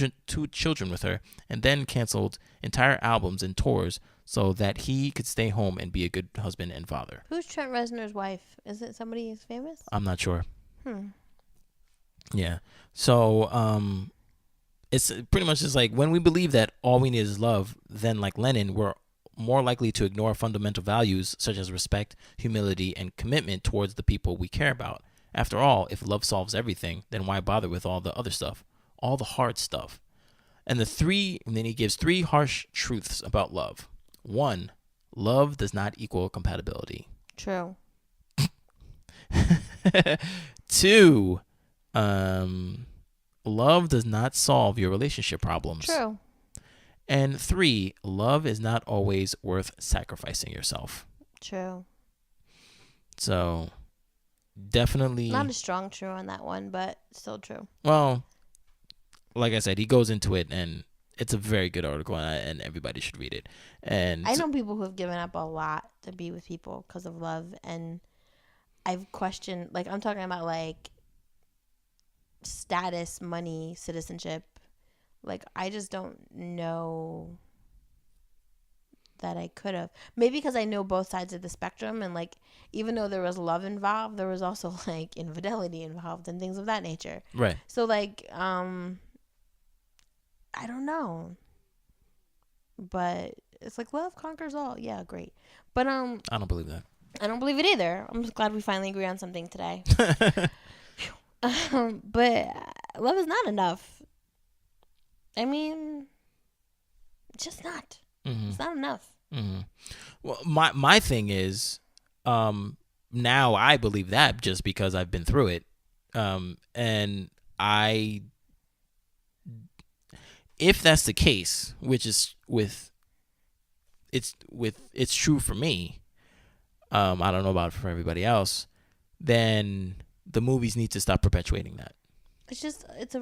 children with her, and then canceled entire albums and tours so that he could stay home and be a good husband and father. Who's Trent Reznor's wife? Is it somebody who's famous? I'm not sure. Yeah. So, it's pretty much just like when we believe that all we need is love, then like Lennon, we're more likely to ignore fundamental values such as respect, humility, and commitment towards the people we care about. After all, if love solves everything, then why bother with all the other stuff, all the hard stuff? And then he gives 3 harsh truths about love. 1, love does not equal compatibility. True. 2, love does not solve your relationship problems. True. And 3, love is not always worth sacrificing yourself. True. So, definitely. Not a strong true on that one, but still true. Well, like I said, he goes into it, and it's a very good article, and everybody should read it. And I know people who have given up a lot to be with people because of love, and I've questioned, like, I'm talking about, like, status, money, citizenship. Like, I just don't know that I could have. Maybe because I know both sides of the spectrum, and, like, even though there was love involved, there was also, like, infidelity involved and things of that nature. Right. So, like, I don't know. But it's like love conquers all. Yeah, great. But I don't believe that. I don't believe it either. I'm just glad we finally agree on something today. But love is not enough. I mean, it's just not. Mm-hmm. It's not enough. Mm-hmm. Well, my thing is, now I believe that just because I've been through it, and if that's the case, which is it's true for me. I don't know about it for everybody else. Then the movies need to stop perpetuating that. It's a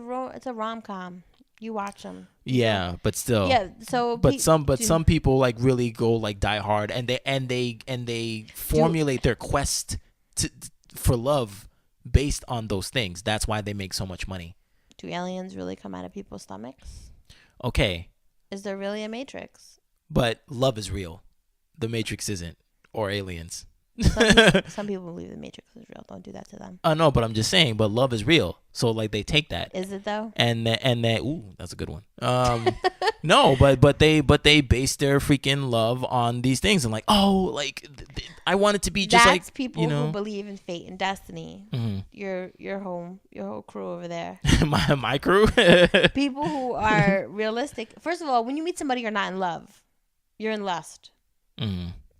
rom-com. You watch them. Yeah, but still. Yeah. So. Some people like really go like die hard, and they formulate their quest for love based on those things. That's why they make so much money. Do aliens really come out of people's stomachs? Okay. Is there really a Matrix? But love is real. The Matrix isn't, or aliens. Some people believe the Matrix is real. Don't do that to them. No, but I'm just saying. But love is real, so like they take that. Is it though? And ooh, that's a good one. No, but they base their freaking love on these things, and like, oh, like I want it to be just that's like people who believe in fate and destiny. Mm-hmm. Your whole crew over there. my crew. People who are realistic. First of all, when you meet somebody, you're not in love. You're in lust,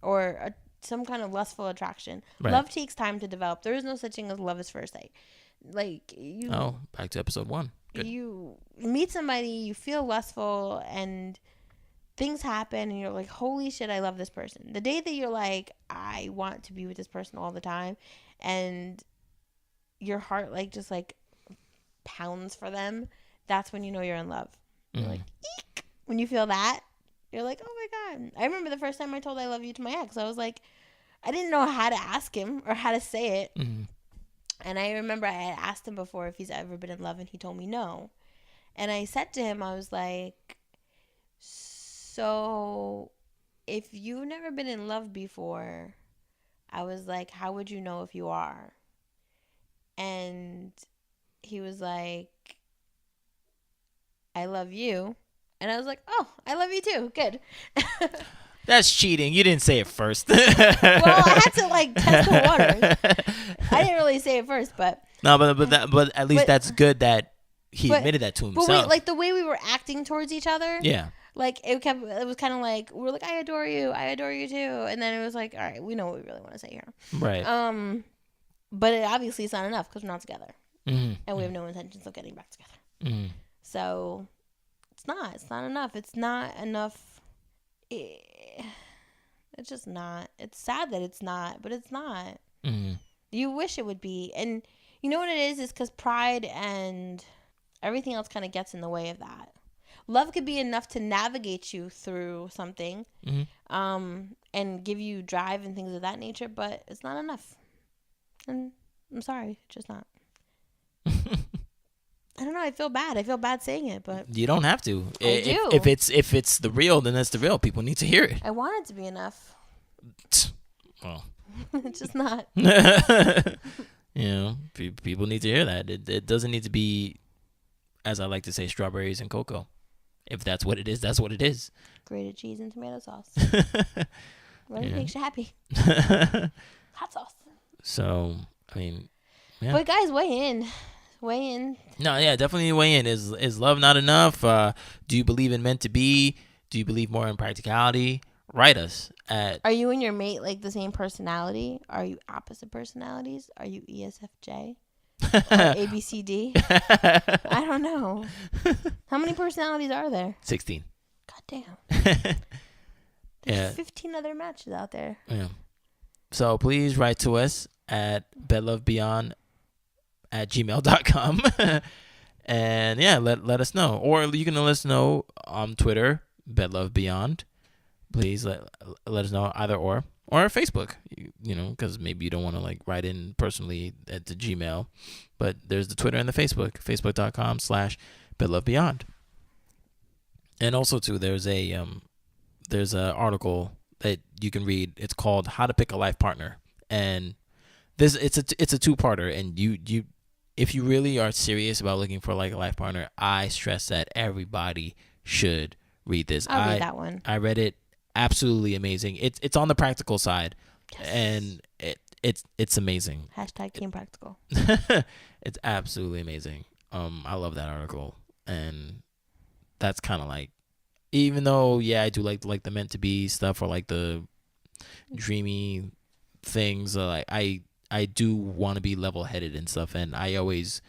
or some kind of lustful attraction. Right. Love takes time to develop. There is no such thing as love at first sight. Like you. Oh, back to episode 1. Good. You meet somebody, you feel lustful, and things happen, and you're like, "Holy shit, I love this person." The day that you're like, "I want to be with this person all the time," and your heart like just like pounds for them, that's when you know you're in love. You're like, eek! When you feel that, you're like, "Oh my god!" I remember the first time I told I love you to my ex. I was like, I didn't know how to ask him or how to say it. And I remember I had asked him before if he's ever been in love, and he told me no. And I said to him, I was like, so if you've never been in love before, I was like, how would you know if you are? And he was like, I love you. And I was like, oh, I love you too. Good. That's cheating. You didn't say it first. Well, I had to like test the waters. I didn't really say it first, but no, but at least that's good that he admitted that to himself. But like the way we were acting towards each other. Yeah. Like it was kind of like we were like, I adore you too, and then it was like, all right, we know what we really want to say here. Right. But obviously it's not enough because we're not together, and we have no intentions of getting back together. So it's not enough. It's not enough. It's just not. It's sad that it's not, but it's not. You wish it would be. And you know what it is because pride and everything else kind of gets in the way of that. Love could be enough to navigate you through something, and give you drive and things of that nature, but it's not enough. And I'm sorry, just not. I don't know. I feel bad. I feel bad saying it, but you don't have to. I do. If it's the real, then it's the real. People need to hear it. I want it to be enough. Well, it's just not. People need to hear that. It doesn't need to be, as I like to say, strawberries and cocoa. If that's what it is, that's what it is. Grated cheese and tomato sauce. Whatever makes you happy. Hot sauce. So, I mean, yeah. But guys, weigh in. No, yeah, definitely weigh in. Is love not enough? Do you believe in meant to be? Do you believe more in practicality? Write us at. Are you and your mate like the same personality? Are you opposite personalities? Are you ESFJ? Or ABCD? I don't know. How many personalities are there? 16. God damn. There's 15 other matches out there. Yeah. So please write to us at bedlovebeyond@gmail.com. And yeah, let us know. Or you can let us know on Twitter, bedlovebeyond. Please let us know either or Facebook, because maybe you don't want to like write in personally at the Gmail, but there's the Twitter and the facebook.com/bedlovebeyond. And also too, there's a article that you can read. It's called How to Pick a Life Partner. And it's a two-parter, and you if you really are serious about looking for like a life partner, I stress that everybody should read this. I'll read that one. I read it. Absolutely amazing. It's on the practical side, yes. And it's amazing. #Team Practical. It's absolutely amazing. I love that article, and that's kind of like, even though I do like the meant to be stuff or like the dreamy things. Like I do want to be level headed and stuff, and I always,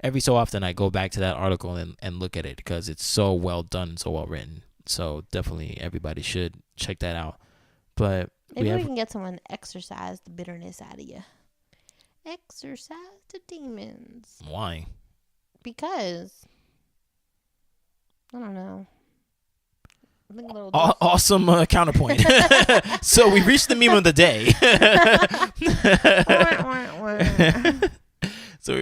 every so often, I go back to that article and look at it because it's so well done, so well written. So definitely everybody should check that out. But maybe we can get someone to exercise the bitterness out of you. Exercise the demons. Why? Because I don't know. Awesome counterpoint. So we reached the meme of the day. So we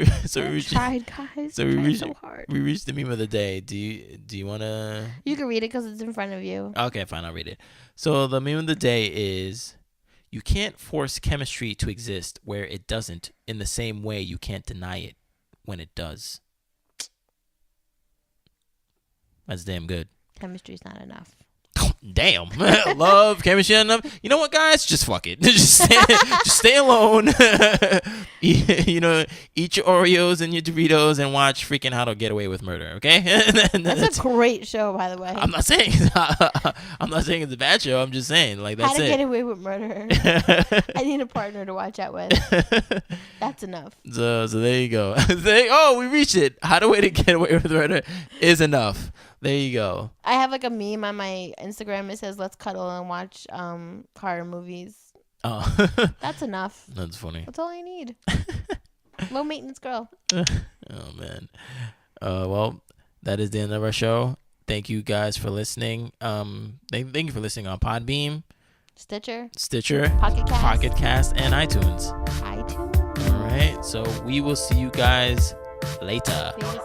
reached, tried, guys. So we reached so hard. We reached the meme of the day. Do you wanna? You can read it because it's in front of you. Okay, fine. I'll read it. So the meme of the day is: you can't force chemistry to exist where it doesn't. In the same way, you can't deny it when it does. That's damn good. Chemistry's not enough. Damn. Love, chemistry enough. You know what, guys? Just fuck it. Just stay alone. Eat your Oreos and your Doritos and watch freaking How to Get Away with Murder, okay? That's a great show, by the way. I'm not saying it's a bad show. I'm just saying, like, that's How to Get Away with Murder. I need a partner to watch that with. That's enough. So there you go. We reached it. How to Get Away with Murder is enough. There you go. I have like a meme on my Instagram. It says, "Let's cuddle and watch horror movies." Oh, that's enough. That's funny. That's all I need. Low maintenance girl. Oh man. Well, that is the end of our show. Thank you guys for listening. Thank you for listening on Podbeam, Stitcher, Pocket Cast, and iTunes. All right. So we will see you guys later. Peace.